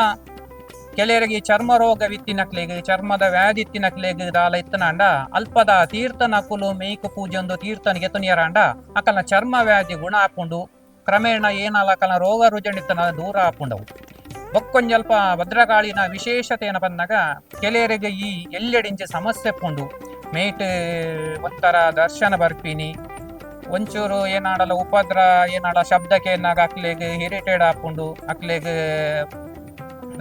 ಕೆಲವರಿಗೆ ಚರ್ಮ ರೋಗ ವಿತ್ತಿನಕ್ಲೆಗ್ ಚರ್ಮದ ವ್ಯಾಧಿ ಇತ್ತಿನಕ್ಲೆಗ್ ದಾಲ ಇತ್ತನಾಂಡ ಅಲ್ಪದ ತೀರ್ಥ ನಕುಲು ಮೇಯ್ಕು ಪೂಜೆ ಒಂದು ತೀರ್ಥನಿಗೆ ತುನಿಯರಾಂಡ ಅಕಲ್ನ ಚರ್ಮ ವ್ಯಾಧಿ ಗುಣ ಹಾಪುಂಡು. ಕ್ರಮೇಣ ಏನಲ್ಲ ಅಕಲ್ನ ರೋಗ ರುಜಣಿತನ ದೂರ ಹಾಪುಂಡವು. ಬೊಕ್ಕೊಂಜಲ್ಪ ಭದ್ರಕಾಳಿನ ವಿಶೇಷತೆ ಏನ ಬಂದಾಗ ಕೆಲವರಿಗೆ ಈ ಎಲ್ಲೆಡಿಂಚೆ ಸಮಸ್ಯೆ ಪುಂಡು. ಮೇಟ್ ಒಂಥರ ದರ್ಶನ ಬರ್ಪಿನಿ ಒಂಚೂರು ಏನಾಡಲ್ಲ ಉಪದ್ರ ಏನಾಡ ಶಬ್ದಕ್ಕೆ ಏನಾಗ ಅಕ್ಲೆಗ್ ಇರಿಟೇಡ್ ಹಾಪುಂಡು ಅಕ್ಲೆಗ್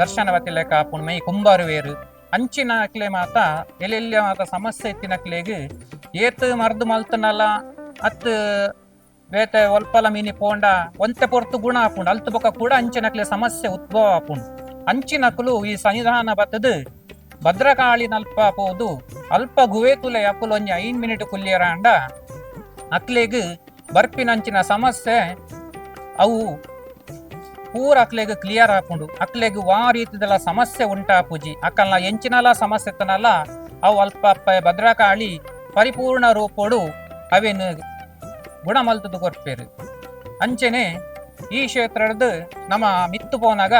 ದರ್ಶನ ಬತ್ತಿಲೆಕ್ಕ ಹಾಪುಂಡು ಮೈ ಕುಂಬಾರುವೇರು ಅಂಚಿನ ಅಕ್ಲೆ ಮಾತ ಎಲ್ಲೆಲ್ಲಿ ಮಾತ ಸಮಸ್ಯೆ ಇತ್ತಿನ ಅಕ್ಲೆಗ್ ಏತ್ ಮರ್ದು ಮಲ್ತನಲ್ಲ ಅತ್ ಬೇತೆ ಒಲ್ಪಲ ಮೀನಿ ಪೋಂಡ ಒಂತೆ ಪೊರ್ತು ಗುಣ ಹಾಪುಂಡು ಅಲ್ತು ಬೊಕ್ಕ ಕೂಡ ಅಂಚಿನಕ್ಲೆ ಸಮಸ್ಯೆ ಉದ್ಭವ ಹಾಪುಂಡು. ಅಂಚಿನಕ್ಲು ಈ ಸನ್ನಿಧಾನ ಬತ್ತದು ಭದ್ರಕಾಳಿನಲ್ಪ ಪೋದು ಅಲ್ಪ ಗುವೆ ತುಲೆ ಅಕ್ಕುಲು ಒಂಜಿ 5 ಮಿನಿಟ್ ಕುಲ್ಲಿಯರಾಂಡ ಅಕ್ಲೆಗ್ ಬರ್ಪಿನಂಚಿನ ಸಮಸ್ಯೆ ಅವು ಪೂರ ಅಕ್ಲೆಗ್ ಕ್ಲಿಯರ್ ಹಾಪುಂಡು. ಅಕ್ಲೆಗ್ ವಾ ರೀತಿದೆಲ್ಲ ಸಮಸ್ಯೆ ಉಂಟಾಪುಜಿ ಅಕ್ಕಲ್ನ ಎಂಚಿನಲ್ಲ ಸಮಸ್ಯೆ ಇತ್ತನಲ್ಲ ಅವು ಅಲ್ಪ ಅಪ್ಪ ಭದ್ರಕಾಳಿ ಪರಿಪೂರ್ಣ ರೂಪೋಡು ಅವೇನು ಗುಣ ಮಲ್ತದು ಕೊರ್ಪೇರು. ಅಂಚೆನೆ ಈ ಕ್ಷೇತ್ರದ ನಮ್ಮ ಮಿತ್ತು ಪೋನಾಗ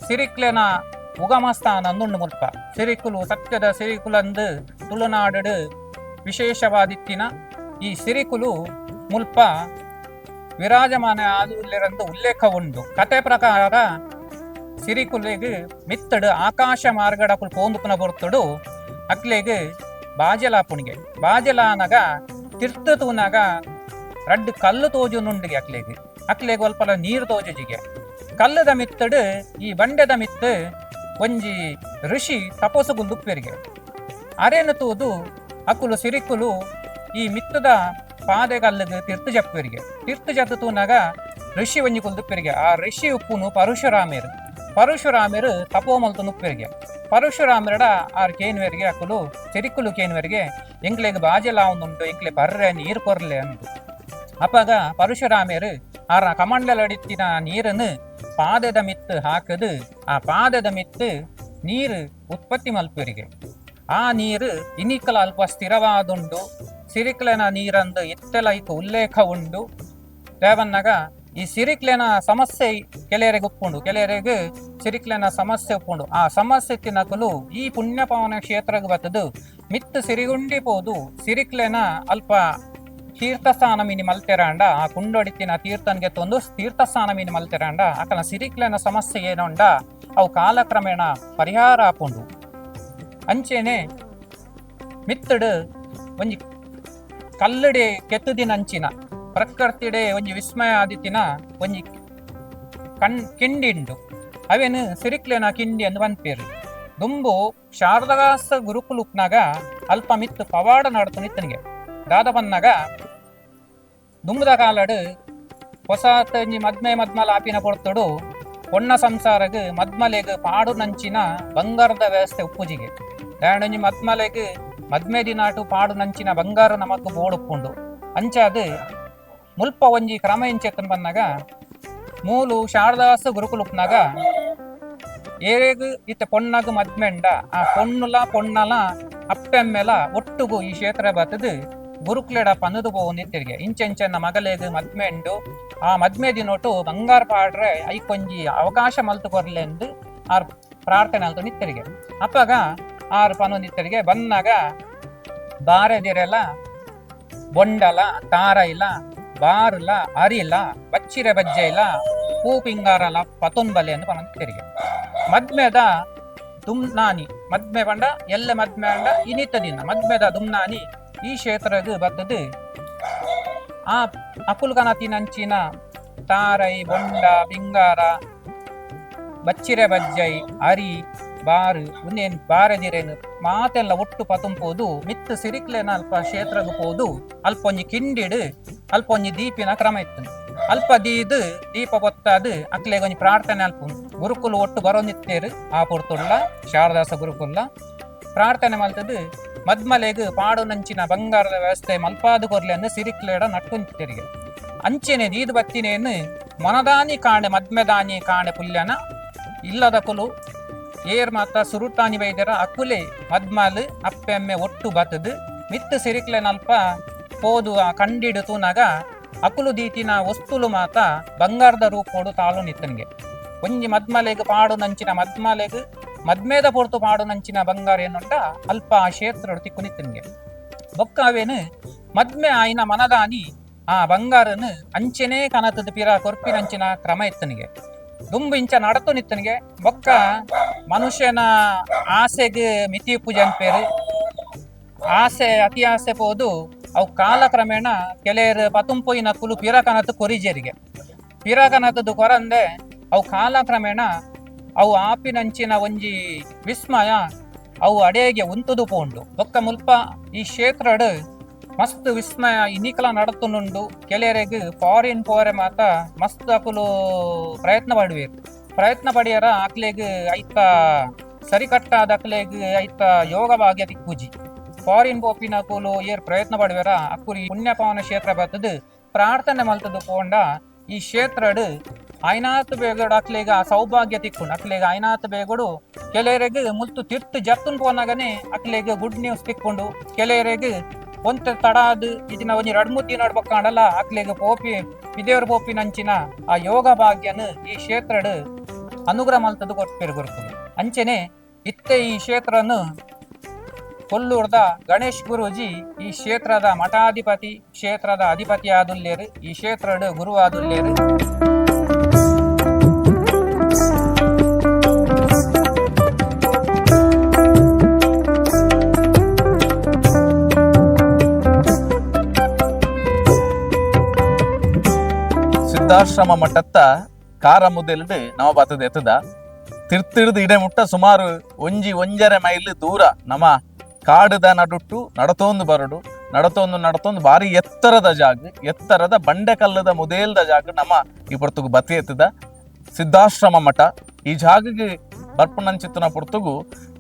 ಸಿರಿಕ್ಲೆನ ಉಗಮಸ್ಥಾನ ಅಂದುಂಡು ಮುಲ್ಪ ಸಿರಿಕುಲು ಸತ್ಯದ ಸಿರಿಕುಲಂದು ತುಳುನಾಡು ವಿಶೇಷವಾದಿತ್ತಿನ ಈ ಸಿರಿಕುಲು ಮುಲ್ಪ ವಿರಾಜಮಾನ ಆದುಲ್ಲೆರಂದು ಉಲ್ಲೇಖ ಉಂಡು. ಕತೆ ಪ್ರಕಾರ ಸಿರಿಕುಲಿಗೆ ಮಿತ್ತಡು ಆಕಾಶ ಮಾರ್ಗಡಕುಲು ಪೋಂದುಪುನ ಬರ್ತಡು ಅಕ್ಲೆಗ್ ಬಾಜಲಾಪುಣಿಗೆ ಬಾಜಲಾನಗ ತಿರ್ತ ತೂನಾಗ ರಡ್ಡು ಕಲ್ಲು ತೋಜುನುಂಡಿಗೆ ಅಕ್ಲೆಗ್ ಒಲ್ಪಲ ನೀರು ತೋಜುಜಿಗೆ ಕಲ್ಲದ ಮಿತ್ತಡು ಈ ಬಂಡೆದ ಮಿತ್ತು ಒಂಜಿ ಋಷಿ ತಪಸ್ಸುಗುಂದುಪ್ಪೆರಿಗೆ ಅರೇನು ತೂದು ಅಕುಲು ಸಿರಿಕುಲು ಈ ಮಿತ್ತದ ಪಾದೆಗಲ್ಲಿಗೆ ತಿರ್ತು ಜಪ್ಪೆರಿಗೆ ತಿರ್ತು ಜತ್ತು ತೂನಾಗ ಋಷಿ ಒಂಜಿ ಕುಲ್ದುಪ್ಪೆರಿಗೆ ಆ ಋಷಿ ಉಪ್ಪುನು ಪರಶುರಾಮೇರು ತಪೋಮಲ್ತು ನುಪ್ಪೆರಿಗೆ ಪರಶುರಾಮರಡ ಆರ್ ಕೇನ್ವೆರಿಗೆ ಅಕುಲು ಸಿರಿಕುಲು ಕೇನ್ವೆರಿಗೆ ಎಂಕ್ಲೆಗ್ ಬಾಜೆಲಾವುಂದುಂಟು ಎಂಕ್ಲೆ ಬರ್ರೆ ನೀರು ಕೊರ್ಲೆ ಅಂದು ಅಪಗ ಪರಶುರಾಮೇರು ಆರ ಕಮಂಡಲಡಿತ್ತಿನ ನೀರನ್ನು ಪಾದದ ಮಿತ್ತು ಹಾಕದು ಆ ಪಾದದ ಮಿತ್ತು ನೀರು ಉತ್ಪತ್ತಿ ಮಲ್ಪರಿಗೆ ಆ ನೀರು ಇನಿಕಲ ಅಲ್ಪ ಸ್ಥಿರವಾದುಂಡು ಸಿರಿಕ್ಲೆನ ನೀರಂದು ಇತ್ತೆಲೈಕ ಉಲ್ಲೇಖ ಉಂಡು. ದೇವನ್ನಗ ಈ ಸಿರಿಕ್ಲೆನ ಸಮಸ್ಯೆ ಕೆಲವರಿಗೆ ಉಪ್ಪುಂಡು ಕೆಲವರಿಗೆ ಸಿರಿಕ್ಲೆನ ಸಮಸ್ಯೆ ಉಪ್ಪುಂಡು. ಆ ಸಮಸ್ಯೆ ತಿನ್ನಕಲು ಈ ಪುಣ್ಯಪಾವನ ಕ್ಷೇತ್ರಕ್ಕೆ ಬತ್ತದು ಮಿತ್ತು ಸಿರಿಗುಂಡಿ ಪೋದು ಸಿರಿಕ್ಲೆನ ಅಲ್ಪ ತೀರ್ಥಸ್ಥಾನ ಮೀನಿ ಮಲ್ತೆರಾಂಡ ಆ ಕುಂಡೊಡಿತಿನ ತೀರ್ಥನ್ಗೆ ತಂದು ತೀರ್ಥಸ್ಥಾನ ಮೀನಿ ಮಲ್ತೆರಾಂಡ ಅಕಲ ಸಿರಿಕ್ಲೆನ ಸಮಸ್ಯೆ ಏನೊಂಡ ಅವು ಕಾಲಕ್ರಮೇಣ ಪರಿಹಾರ ಆಪುಂಡು. ಅಂಚೆನೆ ಮಿತ್ತಡು ಒಂಜಿ ಕಲ್ಲಡೆ ಕೆತ್ತುದಿನಂಚಿನ ಪ್ರಕೃತಿಡೆ ಒಂಜಿ ವಿಸ್ಮಯ ಆದಿತ್ತಿನ ಒಂಜಿ ಕಿಂಡಿಂಡು ಅವೇನು ಸಿರಿಕ್ಲೆನ ಕಿಂಡಿ ಅಂದು ಬಂದ್ಪೇರು. ದುಂಬು ಶಾರದಾಸ ಗುರುಕುಲುಪ್ನಾಗ ಅಲ್ಪ ಮಿತ್ತು ಪವಾಡ ನಡ್ತು ನಿತ್ತನಿಗೆ ದಾದ ಬನ್ನಾಗ ದುಂಬುದ ಕಾಲಡು ಹೊಸತಂಜಿ ಮದ್ಮಲ ಆಪಿನ ಪೊರ್ತಡು ಪೊಣ್ಣ ಸಂಸಾರಗ್ ಮದ್ಮಲೆಗ್ ಪಾಡು ನಂಚಿನ ಬಂಗಾರದ ವ್ಯವಸ್ಥೆ ಉಪ್ಪುಜಿಗೆ ದಾಂಡೊಂಜಿ ಮದ್ಮಲೆಗ್ ಮದ್ಮೆ ದಿನಾಟು ಪಾಡು ನಂಚಿನ ಬಂಗಾರ ನಮಕ್ ಬೋಡುಪ್ಪುಂಡು. ಅಂಚಾದು ಮುಲ್ಪ ಒಂಜಿ ಕ್ರಮ ಎಂಚೆತ್ತನ್ ಬನ್ನಾಗ ಮೂಲು ಶಾರದಾಸ ಗುರುಕುಲುಪ್ನಾಗ ಏರೆಗ್ ಇತ್ತೆ ಪೊಣ್ಣಗ್ ಮದ್ಮೆಂಡ ಆ ಪೊಣ್ಣಲ ಅಪ್ಪೆಮ್ಮೆಲ ಒಟ್ಟುಗು ಈ ಕ್ಷೇತ್ರ ಬತ್ತದು ಗುರುಕ್ಲೆಡ ಪನ್ನದು ಪೋನಿತ್ತಿರಿಗೆ ಇಂಚೆಂಚೆನ್ನ ಮಗಲೆಗ್ ಮದ್ಮೆಂಡು ಆ ಮದ್ಮೆ ದಿನೊಟ್ಟು ಬಂಗಾರ ಪಾಡ್ರೆ ಐಕೊಂಜಿ ಅವಕಾಶ ಮಲ್ತು ಕೊರ್ಲೆಂದು ಆರ್ ಪ್ರಾರ್ಥನೆ ಅಲ್ತು ನಿತ್ತರಿಗೆ ಅಪ್ಪಗ ಆರು ಪನು ನಿತ್ತರಿಗೆ ಬನ್ನಾಗ ಬಾರೆದಿರೆಲ ಬೊಂಡಲ ತಾರೈಲ ಬಾರುಲ ಅರಿಲ ಬಚ್ಚಿರೆ ಬಜ್ಜೆಲ ಹೂ ಪಿಂಗಾರಲ ಪತೊಂಬಲೆ ಎಂದು ಪನಿತ್ತರಿಗೆ ಮದ್ಮೆದ ದುಮ್ನಾನಿ ಮದ್ಮೆ ಬಂಡ ಎಲ್ಲ ಮದ್ಮೆ ಅಂಡ ಇನಿತ ದಿನ ಮದ್ಮೆದ ದುಮ್ನಾನಿ ಈ ಕ್ಷೇತ್ರಗ್ ಬತ್ತದು ಆ ಅಕುಲ್ಗನತಿನಂಚಿನ ತಾರೈ ಬೊಂಡ ಪಿಂಗಾರ ಬಚ್ಚಿರೆ ಬಜ್ಜೈ ಅರಿ ಬಾರು ಉನ್ನೇನು ಬಾರದಿರೇನು ಮಾತೆಲ್ಲ ಒಟ್ಟು ಪತುಂಪೋದು ಮಿತ್ತು ಸಿರಿಕ್ಲೇನ ಅಲ್ಪ ಕ್ಷೇತ್ರಗ್ ಪೋದು ಅಲ್ಪ ಒಂಜಿ ಕಿಂಡಿಡು ಅಲ್ಪ ಒಂಜಿ ದೀಪಿನ ಕ್ರಮ ಇತ್ತು ಅಲ್ಪ ದೀಪ ಬೊತ್ತಾದು ಅಕ್ಲೆಗ್ ಒಂಜಿ ಪ್ರಾರ್ಥನೆ ಅಲ್ಪ ಗುರುಕುಲು ಒಟ್ಟು ಬರೋನಿತ್ತೇರು ಆ ಪುರ್ತುಲ್ಲ ಶಾರದಾಸ ಗುರುಕುಲ್ಲ ಪ್ರಾರ್ಥನೆ ಮಲ್ತದು ಮದ್ಮಲೆಗ್ ಪಾಡು ನಂಚಿನ ಬಂಗಾರದ ವ್ಯವಸ್ಥೆ ಮಲ್ಪಾದು ಕೊರ್ಲೆ ಅಂದು ಸಿರಿಕ್ಲೇಡ ನಟ್ಟುಂತಿರಿಗೆ ಅಂಚೆನೆ ದೀದು ಬತ್ತಿನೇನು ಮೊನದಾನಿ ಕಾಣೆ ಮದ್ಮೆದಾನಿ ಕಾಣೆ ಪುಲ್ಯನ ಇಲ್ಲದ ಕುಲು ಏರ್ ಮಾತ ಸುರುಟಾನಿ ವೈದ್ಯರ ಅಕುಲೆ ಮದ್ಮಲ್ ಅಪ್ಪೆಮ್ಮೆ ಒಟ್ಟು ಬತ್ತದು ಮಿತ್ತು ಸಿರಿಕ್ಲೆನಲ್ಪ ಪೋದು ಆ ಕಂಡಿಡು ತೂನಾಗ ಅಕುಲು ದೀತಿನ ವಸ್ತುಲು ಮಾತ ಬಂಗಾರದ ರೂಪೋಡು ತಾಳು ನಿತ್ತನಿಗೆ ಒಂಜಿ ಮದ್ಮಲೆಗ್ ಪಾಡು ನಂಚಿನ ಮದ್ಮಲೆಗ್ ಮದ್ಮೇದ ಪೊರ್ತು ಪಾಡು ನಂಚಿನ ಬಂಗಾರ ಏನುಂಟ ಅಲ್ಪ ಆ ಕ್ಷೇತ್ರ ತಿಕ್ಕು ನಿತ್ತನಿಗೆ ಬೊಕ್ಕ ಅವೇನು ಮದ್ಮೆ ಆಯ್ನ ಮನದಾನಿ ಆ ಬಂಗಾರನು ಅಂಚೆನೇ ಕನತದ ಪಿರ ಕೊರ್ಪಿನಂಚಿನ ಕ್ರಮ ಇತ್ತನಿಗೆ ದುಂಬು ಇಂಚ ನಡತು ನಿತ್ತನಿಗೆ ಬೊಕ್ಕ ಮನುಷ್ಯನ ಆಸೆಗೆ ಮಿತಿ ಪೂಜೆ ಅನ್ಪೇರು ಆಸೆ ಅತಿ ಆಸೆ ಪೋದು ಅವು ಕಾಲಕ್ರಮೇಣ ಕೆಲವರು ಪತುಂಪೊಯ್ನ ಕುಲು ಪಿರಕನತ್ತು ಕೊರಿಜೇರಿಗೆ ಪಿರಕನತ್ತದು ಕೊರಂದೆ ಅವು ಕಾಲಕ್ರಮೇಣ ಅವು ಆಪಿನಂಚಿನ ಒಂಜಿ ವಿಸ್ಮಯ ಅವು ಅಡೆಗೆ ಉಂತುದು ಪೋಂಡು ಬೊಕ್ಕ ಮುಲ್ಪ ಈ ಕ್ಷೇತ್ರಡ್ ಮಸ್ತ್ ವಿಸ್ಮಯ ಇನ್ನಿಕಲ ನಡತುನುಂಡು ಕೆಲವರೆಗೆ ಫಾರಿನ್ ಪೋರೆ ಮಾತ ಮಸ್ತ್ ಅಕುಲು ಪ್ರಯತ್ನ ಪಡಿಯರ ಅಕ್ಲೆಗ್ ಐತ ಸರಿಕಟ್ಟಾದ ಅಕ್ಲೆಗ್ ಐತ ಯೋಗ ಭಾಗ್ಯ ತಿಕ್ಕುಜಿ ಫಾರಿನ್ ಪೋಪಿನ ಅಕುಲು ಏರ್ ಪ್ರಯತ್ನ ಪಡುವೆರ ಅಕ್ಕುರಿ ಪುಣ್ಯಪಾವನ ಕ್ಷೇತ್ರ ಬರ್ತದು ಪ್ರಾರ್ಥನೆ ಮಲ್ತದು ಪೋಂಡ ಈ ಕ್ಷೇತ್ರಡ್ ಐನಾತ್ ಬೇಗಡು ಅಕ್ಲೆಗ ಸೌಭಾಗ್ಯ ತಿಕ್ಕೊಂಡು ಅಕ್ಲೆಗ ಐನಾತ್ ಬೇಗಡು ಕೆಲವರೆಗೆ ಮುಲ್ತು ತಿರ್ತು ಜತ್ತುನ್ ಪೋನಾಗನೆ ಅಕ್ಲೆಗ್ ಗುಡ್ ನ್ಯೂಸ್ ತಿಕ್ಕೊಂಡು ಕೆಲವರೆಗೆ ಒಂತ ತಡಾದು ಇದನ್ನ ಒಂಜಿ 2-3 ದಿನ ನಡ್ಬೇಕಂಡಲ್ಲ ಅಕ್ಲೆಗ್ ಪೋಪಿ ಪಿದೇವ್ರ ಪೋಪಿ ನಂಚಿನ ಆ ಯೋಗ ಭಾಗ್ಯನು ಈ ಕ್ಷೇತ್ರಡ್ ಅನುಗ್ರಹ ಮಲ್ತದು ಕೊಟ್ಪೇರು ಗುರುಕುಲು ಅಂಚೆನೆ ಇತ್ತೆ ಈ ಕ್ಷೇತ್ರನು ಕೊಲ್ಲೂರ್ದ ಗಣೇಶ್ ಗುರೂಜಿ ಈ ಕ್ಷೇತ್ರದ ಮಠಾಧಿಪತಿ ಕ್ಷೇತ್ರದ ಅಧಿಪತಿ ಆದುಲ್ಲೇರು ಈ ಕ್ಷೇತ್ರಡ್ ಗುರು ಆದುಲ್ಲೇರು ಸಿದ್ಧಾಶ್ರಮ ಮಠತ್ತ ಕಾರ ಮುದೆಲ್ಡ್ ನಮ ಬತ್ತದ ಎತ್ತದ ತಿರ್ತಿಡ್ದು ಇಡೆ ಮುಟ್ಟ ಸುಮಾರು ಒಂಜರೆ ಮೈಲ್ ದೂರ ನಮ ಕಾಡದ ನಡುಟ್ಟು ನಡತೊಂದು ಬರಡು ನಡತೊಂದು ಬಾರಿ ಎತ್ತರದ ಬಂಡೆಕಲ್ಲದ ಮುದೇಲ್ದ ಜಾಗ ನಮ್ಮ ಈ ಪೊರ್ತುಗು ಬತ್ತಿ ಎತ್ತದ ಸಿದ್ಧಾಶ್ರಮ ಮಠ ಈ ಜಾಗಗೆ ಬರ್ಪುನಂಚಿತ್ತನ ಪೊರ್ತುಗು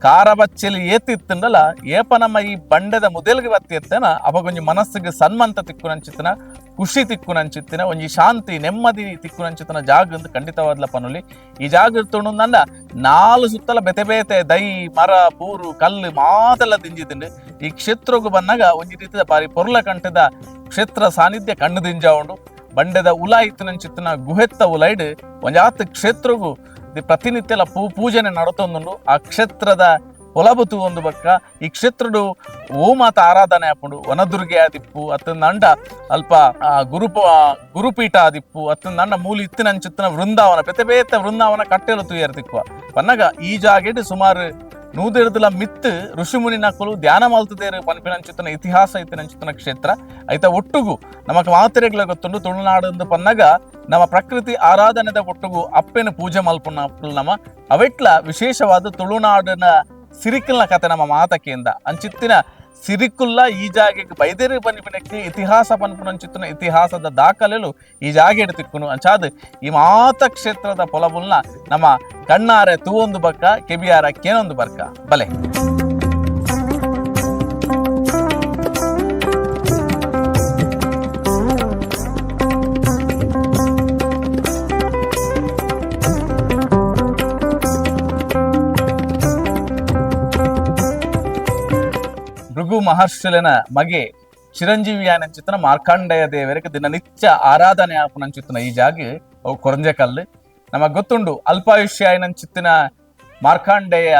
ಕಾರ ಬಚ್ಚಲಿ ಏತಿತ್ತಂಡಲ ಏಪ ನಮ್ಮ ಈ ಬಂಡೆದ ಮುದೇಲ್ಗೆ ಬತ್ತಿ ಎತ್ತನ ಅಪಗೊಂಜಿ ಮನಸ್ಸಿಗೆ ಸನ್ಮಂತ ತಿಕ್ಕುನಂಚಿತ್ತನ ಖುಷಿ ತಿಕ್ಕುನಂಚಿತ್ತಿನ ಒಂಜಿ ಶಾಂತಿ ನೆಮ್ಮದಿ ತಿಕ್ಕುನಂಚಿತ್ತನ ಜಾಗ ಅಂತ ಖಂಡಿತವಾದ್ಲ ಪನುಲಿ ಈ ಜಾಗ ತುಣುಂದಂಡ 4 ಸುತ್ತಲ ಬೆತೆ ದೈ ಮರ ಪೂರು ಕಲ್ಲು ಮಾತೆಲ್ಲ ತಿಂಜಿತಿಂಡು ಈ ಕ್ಷೇತ್ರಗೂ ಬಂದಾಗ ಒಂಜಿ ರೀತಿಯ ಬಾರಿ ಪೊರ್ಲ ಕಂಠದ ಕ್ಷೇತ್ರ ಸಾನ್ನಿಧ್ಯ ಕಣ್ಣು ದಿಂಜ ಉಂಡು ಬಂಡೆದ ಉಲ ಇತ್ತಿನಂಚಿತ್ತಿನ ಗುಹೆತ್ತ ಉಲೈಡ್ ಒಂಜಾತ್ ಕ್ಷೇತ್ರಗೂ ಪ್ರತಿನಿತ್ಯಲ ಪೂಜನೆ ನಡತೊಂದುಂಡು ಆ ಕ್ಷೇತ್ರದ ಒಲಬುತು ಒಂದು ಬಕ್ಕ ಈ ಕ್ಷೇತ್ರಡು ಓಮಾತ ಆರಾಧನೆ ಆಪುಂಡು ವನದುರ್ಗೆ ಆದಿಪ್ಪು ಅತ್ತಂದ ಅಲ್ಪ ಗುರುಪೀಠ ಆದಿಪ್ಪು ಅತ್ತಂದ ಮೂಲಿ ಇತ್ತಿನಂಚಿತ್ತಿನ ವೃಂದಾವನ ಬೇತೆ ವೃಂದಾವನ ಕಟ್ಟೆಲು ತುಯ್ಯರ್ ತಿಕ್ಕುವ ಪನ್ನಗ ಈ ಜಾಗೆಡ್ ಸುಮಾರು 150 ಮಿತ್ತು ಋಷಿಮುನಿನ ಕುಲು ಧ್ಯಾನ ಮಲ್ತದೇರು ಪನ್ಪಿನಂಚಿತ್ತನ ಇತಿಹಾಸ ಇತ್ತಿನಂಚಿತ್ತನ ಕ್ಷೇತ್ರ ಐತ ಒಟ್ಟುಗು ನಮಕ್ ಮಾತ್ರೆಗಳ ಗೊತ್ತುಂಡು ತುಳುನಾಡು ಪನ್ನಗ ನಮ್ಮ ಪ್ರಕೃತಿ ಆರಾಧನೆದ ಒಟ್ಟುಗು ಅಪ್ಪೆನ ಪೂಜೆ ಮಲ್ಪುನ ನಮ ಅವೆಟ್ಲ ವಿಶೇಷವಾದ ತುಳುನಾಡಿನ ಸಿರಿಕಲ್ನ ಕತೆ ನಮ್ಮ ಮಾತಕೆಯಿಂದ ಅಂಚಿತ್ತಿನ ಸಿರಿಕುಲ್ಲ ಈ ಜಾಗೆಗೆ ಬೈದೇರಿ ಪನ್ಪಿನಕ್ಕೆ ಇತಿಹಾಸ ಪನ್ಪುನಂಚಿತ್ತಿನ ಇತಿಹಾಸದ ದಾಖಲೆಲು ಈ ಜಾಗೆ ತಿಕ್ಕುನು ಅಂಚಾದ್ ಈ ಮಾತ ಕ್ಷೇತ್ರದ ಪೊಲಬುಲ್ನ ನಮ್ಮ ಕಣ್ಣಾರೆ ತೂವೊಂದು ಬಕ್ಕ ಕೆಬಿಯಾರ ಕೇನೊಂದು ಬರ್ಕ ಬಲೆ ಭೃಗು ಮಹರ್ಷಿಲಿನ ಮಗೆ ಚಿರಂಜೀವಿಯಾನಂಚಿತ್ತನ ಮಾರ್ಕಾಂಡೇಯ ದೇವರಿಗೆ ದಿನನಿತ್ಯ ಆರಾಧನೆ ಆಪುನಂಚಿತ್ತನ ಈ ಜಾಗ ಅವು ಕೊರಂಜೆ ಕಲ್ಲು ನಮಗ್ ಗೊತ್ತುಂಡು ಅಲ್ಪಾಯುಷ್ಯಾಯನಂಚಿತ್ತಿನ ಮಾರ್ಕಾಂಡೇಯ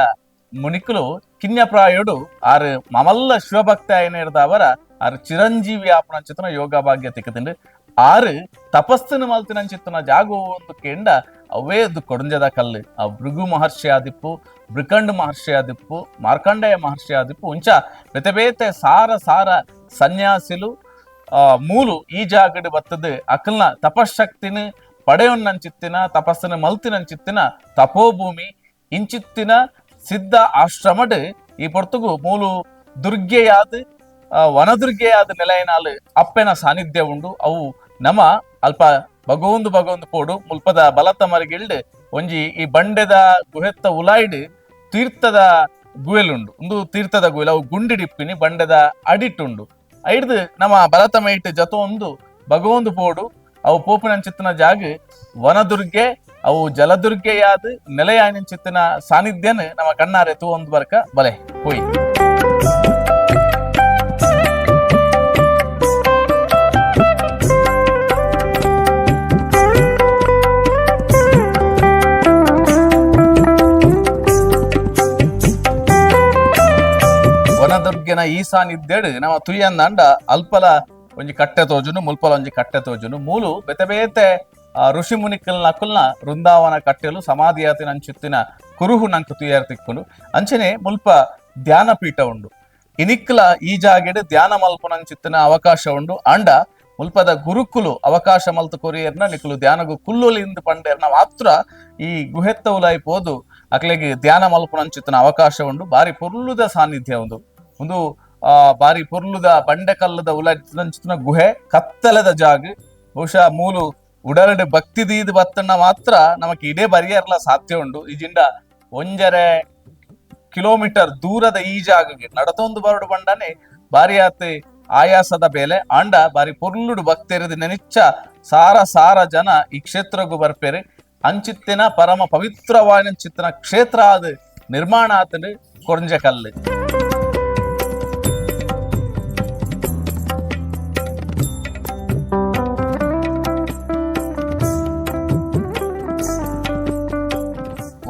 ಮುನಿಕುಲು ಕಿನ್ಯಪ್ರಾಯುಡು ಆರು ಮಮಲ್ಲ ಶಿವಭಕ್ತ ಏನಿರ್ದವರ ಆರು ಚಿರಂಜೀವಿ ಆಪುನಂಚಿತ್ತನ ಯೋಗ ಭಾಗ್ಯ ತಿಕ್ಕದಿಂಡು ಆರು ತಪಸ್ಸಿನ ಮಲ್ತಿನಂಚಿತ್ತನ ಜಾಗು ಒಂದು ಕೇಂಡ ಅವೇದು ಕೊಡಂಜದ ಕಲ್ಲು ಆ ಭೃಗು ಮಹರ್ಷಿ ಆದಿಪ್ಪು ಬೃಕಂಡ್ ಮಹರ್ಷಿ ಆದಿಪ್ಪು ಮಾರ್ಕಂಡೇಯ ಮಹರ್ಷಿ ಆದಿಪ್ಪು ಉಂಚ ಬೇತೆ ಸಾರ ಸನ್ಯಾಸಿಲು ಮೂಲು ಈ ಜಾಗಡ್ ಬತ್ತದ ಅಕಲ್ನ ತಪಶಕ್ತಿನ ಪಡೆಯೊನ್ನಂಚಿತ್ತಿನ ತಪಸ್ಸಿನ ಮಲ್ತಿನಂಚಿತ್ತಿನ ತಪೋಭೂಮಿ ಇಂಚಿತ್ತಿನ ಸಿದ್ಧ ಆಶ್ರಮಡ್ ಈ ಪೊರ್ತುಗು ಮೂಲು ದುರ್ಗೆಯಾದ ವನದುರ್ಗೆಯಾದ ನೆಲೆಯನಾಲು ಅಪ್ಪೆನ ಸಾನ್ನಿಧ್ಯ ಉಂಡು. ಅವು ನಮ ಅಲ್ಪ ಭಗವಂದು ಪೋಡು ಮುಲ್ಪದ ಬಲತ ಮರಿಗಿಲ್ಡ್ ಒಂಜಿ ಈ ಬಂಡೆದ ಗುಹೆತ್ತ ಉಲಾಯ್ಡ್ ತೀರ್ಥದ ಗುಯೆಲುಂಡು. ಒಂದು ತೀರ್ಥದ ಗುಯಲ್ ಅವು ಗುಂಡಿಡಿಪ್ಪಿನಿ ಬಂಡೆದ ಅಡಿಟ್ಟುಂಡು. ಐಡ್ದು ನಮ್ಮ ಬಲತ ಮೈಟ್ ಜತ ಒಂದು ಭಗವಂದು ಪೋಡು ಅವು ಪೋಪಿನಂಚಿತ್ತಿನ ಜಾಗ ವನದುರ್ಗೆ ಅವು ಜಲದುರ್ಗೆಯಾದ ನೆಲೆಯಾನಿಂಚಿತ್ತಿನ ಸಾನ್ನಿಧ್ಯನ ನಮ್ಮ ಕಣ್ಣಾರೆ ತೂ ಒಂದು ಬರ್ಕ ಬಲೆ ಹೋಯ್. ವನದುರ್ಗೆನ ಈ ಸಾನ್ನಿಧ್ಯಡ್ ನಮ್ಮ ತುಯ್ಯಂದಾಂಡ ಅಲ್ಪಲ ಒಂಜಿ ಕಟ್ಟೆ ತೋಜುನು ಮುಲ್ಪಲ ಒಂಜಿ ಕಟ್ಟೆ ತೋಜುನು ಮೂಲು ಬೇತೆ ಬೇತೆ ಋಷಿ ಮುನಿಕಲ್ ನಕುಲ್ನ ವೃಂದಾವನ ಕಟ್ಟೆಲು ಸಮಾಧಿಯಾತಿನ ಅಂಚಿತ್ತಿನ ಕುರುಹು ನಂಕು ತುಯ್ಯಾರ ತಿಕ್ಕುಂಡು. ಅಂಚನೆ ಮುಲ್ಪ ಧ್ಯಾನ ಪೀಠ ಉಂಡು. ಇನಿಕ್ಲ ಈ ಜಾಗೆಡ್ ಧ್ಯಾನ ಮಲ್ಪನಂಚಿತ್ತಿನ ಅವಕಾಶ ಉಂಡು. ಅಂಡ ಮುಲ್ಪದ ಗುರುಕುಲು ಅವಕಾಶ ಮಲ್ತು ಕೊರಿಯರ್ನ ನಿಕ್ಲು ಧ್ಯಾನಗು ಕುಲ್ಲುಲಿಂದ ಪಂಡೇರ್ನ ಮಾತ್ರ ಈ ಗುಹೆತ್ತ ಉಲಾಯಿ ಪೋದು ಅಕ್ಲೆಗೆ ಧ್ಯಾನ ಮಲ್ಪನಂಚಿತ್ತಿನ ಅವಕಾಶ ಉಂಡು. ಬಾರಿ ಪೊರ್ಲುದ ಸಾನ್ನಿಧ್ಯ ಒಂದು ಬಾರಿ ಪೊರ್ಲುದ ಬಂಡೆಕಲ್ಲದ ಉಲಾಯಿನ ಗುಹೆ ಕತ್ತಲದ ಜಾಗ. ಬಹುಶಃ ಮೂಲು ಉಡರಡು ಭಕ್ತಿ ದೀದ್ ಬತ್ತಣ್ಣ ಮಾತ್ರ ನಮಕ್ ಇಡೇ ಬರಿಯರ್ಲ ಸಾಧ್ಯ ಉಂಡು. ಈಜಿಂಡ 1.5 ಕಿಲೋಮೀಟರ್ ದೂರದ ಈ ಜಾಗಗೆ ನಡತೊಂದು ಬರಡು ಬಂಡನೆ ಬಾರಿ ಆತ ಆಯಾಸದ ಬೇಲೆ ಆಂಡ ಬಾರಿ ಪೊರ್ಲುಡು ಭಕ್ತರಿದ ನೆನಿಚ್ಚ ಸಾರ ಜನ ಈ ಕ್ಷೇತ್ರಗೂ ಬರ್ಪೇರೆ. ಅಂಚಿತ್ತಿನ ಪರಮ ಪವಿತ್ರವಾದ ಚಿತ್ತಿನ ಕ್ಷೇತ್ರ ಆದ ನಿರ್ಮಾಣ ಆತನು ಕೊರಂಜಕಲ್ಲು.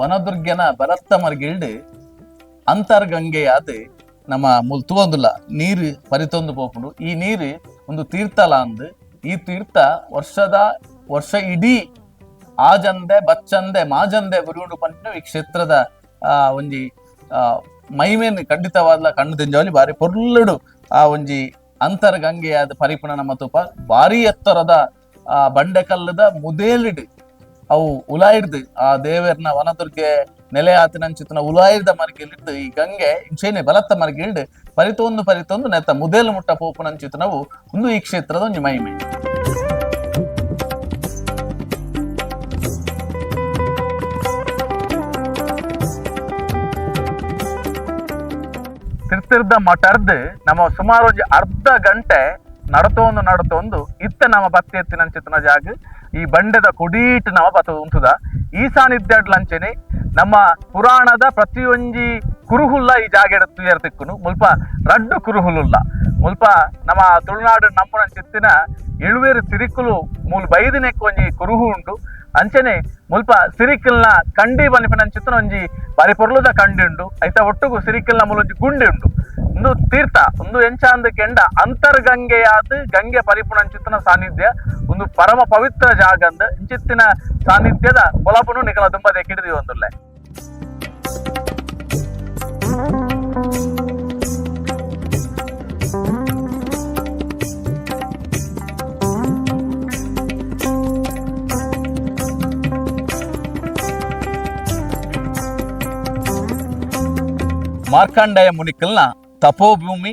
ವನದುರ್ಗೆನ ಬಲತ್ತ ಮರ್ಗಿಲ್ಡ್ ಅಂತರ್ಗಂಗೆಯಾದ ನಮ್ಮ ಮುಲ್ ತೂವೊಂದುಲ್ಲ ನೀರು ಪರಿತೊಂದು ಪೋಪುಂಡು. ಈ ನೀರು ಒಂದು ತೀರ್ಥಲ ಅಂದ್ ಈ ತೀರ್ಥ ವರ್ಷ ಇಡೀ ಆಜಂದೆ ಬಚ್ಚಂದೆ ಮಾಜಂದೆ ಬರುಂಡು ಪಂಡ ಈ ಕ್ಷೇತ್ರದ ಒಂಜಿ ಮೈಮೇನ್ ಖಂಡಿತವಾದ ಕಣ್ಣು ತಿಂಜವಲಿ ಬಾರಿ ಪೊರ್ಲುಡು ಆ ಒಂಜಿ ಅಂತರ್ಗಂಗೆಯಾದ ಪರಿಪುಣ ನಮ್ಮ ತುಪ ಬಾರಿ ಎತ್ತರದ ಬಂಡೆಕಲ್ಲದ ಮುದೇಲಿಡ್ ಅವು ಉಲಾಯಿಡ್ದು ಆ ದೇವರ್ನ ವನದುರ್ಗೆ ನೆಲೆ ಆತನಂಚಿತನ ಉಲಾಯಿರ್ದ ಮರ್ಗಿಲಿಡ್ದು ಈ ಗಂಗೆ ಇಂಚೇನೆ ಬಲತ್ತ ಮರ್ಗಿಲ್ಡ್ ಪರಿತೊಂದು ನೆತ್ತ ಮುದೇಲು ಮುಟ್ಟ ಪೋಪುನಂಚಿತನವು ಒಂದು ಈ ಕ್ಷೇತ್ರದ ಒಂಜಿ ಮಹಿಮೆ. ತಿರ್ತಿರ್ದ ಮಠರ್ದ್ ನಮ್ಮ ಸುಮಾರು ಒಂಜಿ ಅರ್ಧ ಗಂಟೆ ನಡತೊಂದು ಇತ್ತ ನಮ್ಮ ಬತ್ತಿ ಎತ್ತಿನಂಚಿತನ ಜಾಗ ಈ ಬಂಡೆದ ಕೊಡೀಟ್ ನವ ಬತ್ತ ಉಂಟುದ ಈ ಸಾನ್ನಿಧ್ಯಡ್ಲಂಚೆನೆ ನಮ್ಮ ಪುರಾಣದ ಪ್ರತಿಯೊಂಜಿ ಕುರುಹುಲ್ಲ ಈ ಜಾಗ ತುಯರ್ ತಿಕ್ಕುನು ಮುಲ್ಪ ರಡ್ಡು ಕುರುಹುಲುಲ್ಲ ಮುಲ್ಪ ನಮ್ಮ ತುಳುನಾಡು ನಮ್ಮನಂಚಿತ್ತಿನ ಇಳುವೇರು ಸಿರಿಕುಲು ಮೂಲ ಬೈದಿನೆಕ್ ಒಂಜಿ ಕುರುಹು ಉಂಟು. ಅಂಚನೆ ಮುಲ್ಪ ಸಿರಿಕಲ್ನ ಕಂಡಿ ಬನಿಪಿನಂಚಿತ್ತಿನ ಒಂಜಿ ಬಾರಿ ಪೊರ್ಲುದ ಕಂಡಿ ಉಂಡು. ಐತ ಒಟ್ಟುಗು ಸಿರಿಕಲ್ನ ಮೂಲೊಂಜಿ ಗುಂಡಿ ಉಂಡು. ಒಂದು ತೀರ್ಥ ಒಂದು ಎಂಚಾಂದ ಕೆಂಡ ಅಂತರ್ಗಂಗೆಯಾದ ಗಂಗೆ ಪರಿಪುಣಂಚಿತ್ತಿನ ಸಾನ್ನಿಧ್ಯ ಒಂದು ಪರಮ ಪವಿತ್ರ ಜಾಗ ಅಂದ ಇಂಚಿತ್ತಿನ ಸಾನ್ನಿಧ್ಯದ ಕೊಲಪನು ನಿಕಲ ತುಂಬದೆ ಕಿಡಿದಿ ಒಂದುಲ್ಲೆ. ಮಾರ್ಕಂಡೇಯ ಮುನಿಕಲ್ನ ತಪೋಭೂಮಿ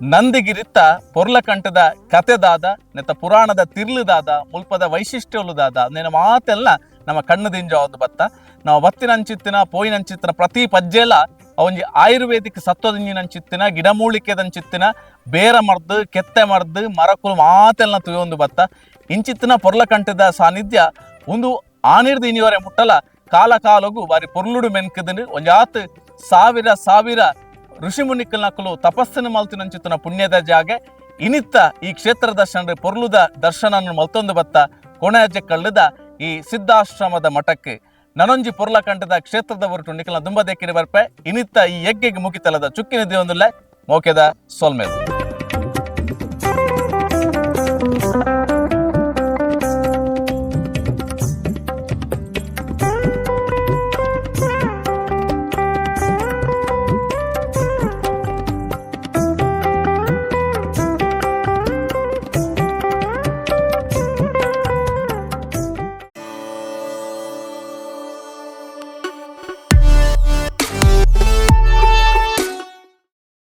ನಂದಿಗಿರಿತ್ತ ಪೊರ್ಲಕಂಠದ ಕತೆದಾದ ನೆತ್ತ ಪುರಾಣದ ತಿರ್ಲುದಾದ ಮುಲ್ಪದ ವೈಶಿಷ್ಟ್ಯಲುದಾದ ನೇನ ಮಾತೆಲ್ಲ ನಮ್ಮ ಕಣ್ಣು ದಿಂಜ ಒಂದು ಬತ್ತ ನಾವು ಬತ್ತಿನಂಚಿತ್ತಿನ ಪೋಯಿನಂಚಿತ್ತಿನ ಪ್ರತಿ ಪಜ್ಜೆಲ ಅವೊಂಜಿ ಆಯುರ್ವೇದಿಕ್ ಸತ್ವದಿಂಜಿನಂಚಿತ್ತಿನ ಗಿಡಮೂಲಿಕೆದಂಚಿತ್ತಿನ ಬೇರ ಮರ್ದು ಕೆತ್ತೆ ಮರ್ದು ಮರಕುಲು ಮಾತೆಲ್ಲ ತುಯೊಂದು ಬತ್ತ ಇಂಚಿತ್ತಿನ ಪೊರ್ಲಕಂಠದ ಸಾನ್ನಿಧ್ಯ ಒಂದು ಆನಿರ್ದು ಇನಿವರೆ ಮುಟ್ಟಲ ಕಾಲಗು ಬಾರಿ ಪೊರ್ಲುಡು ಮೆನ್ಕದನು ಒಂಜಾತ್ ಸಾವಿರ ಋಷಿ ಮುನಿಕಲ್ನಕಲು ತಪಸ್ಸನ್ನು ಮಲ್ತಿನಂಚಿತ್ತಿನ ಪುಣ್ಯದ ಜಾಗ ಇನಿತ್ತ ಈ ಕ್ಷೇತ್ರ ದರ್ಶನ ಪೊರ್ಲುದ ದರ್ಶನ ಮಲ್ತೊಂದು ಬತ್ತ ಕೊಣೆಯಜ್ಜೆ ಕಳ್ಳದ ಈ ಸಿದ್ಧಾಶ್ರಮದ ಮಠಕ್ಕೆ ನನೊಂಜಿ ಪೊರ್ಲಕಂಠದ ಕ್ಷೇತ್ರದ ಹೊರಟು ನಿಖಲ ದುಂಬದೆಕ್ಕಿರಿ ಬರ್ಪೆ ಇನಿತ್ತ ಈ ಯಜ್ಞೆಗೆ ಮುಗಿತಲದ ಚುಕ್ಕಿನ ದೇವೊಂದುಲ್ಲೆ ಮೋಕೆದ ಸೋಲ್ಮೇದು.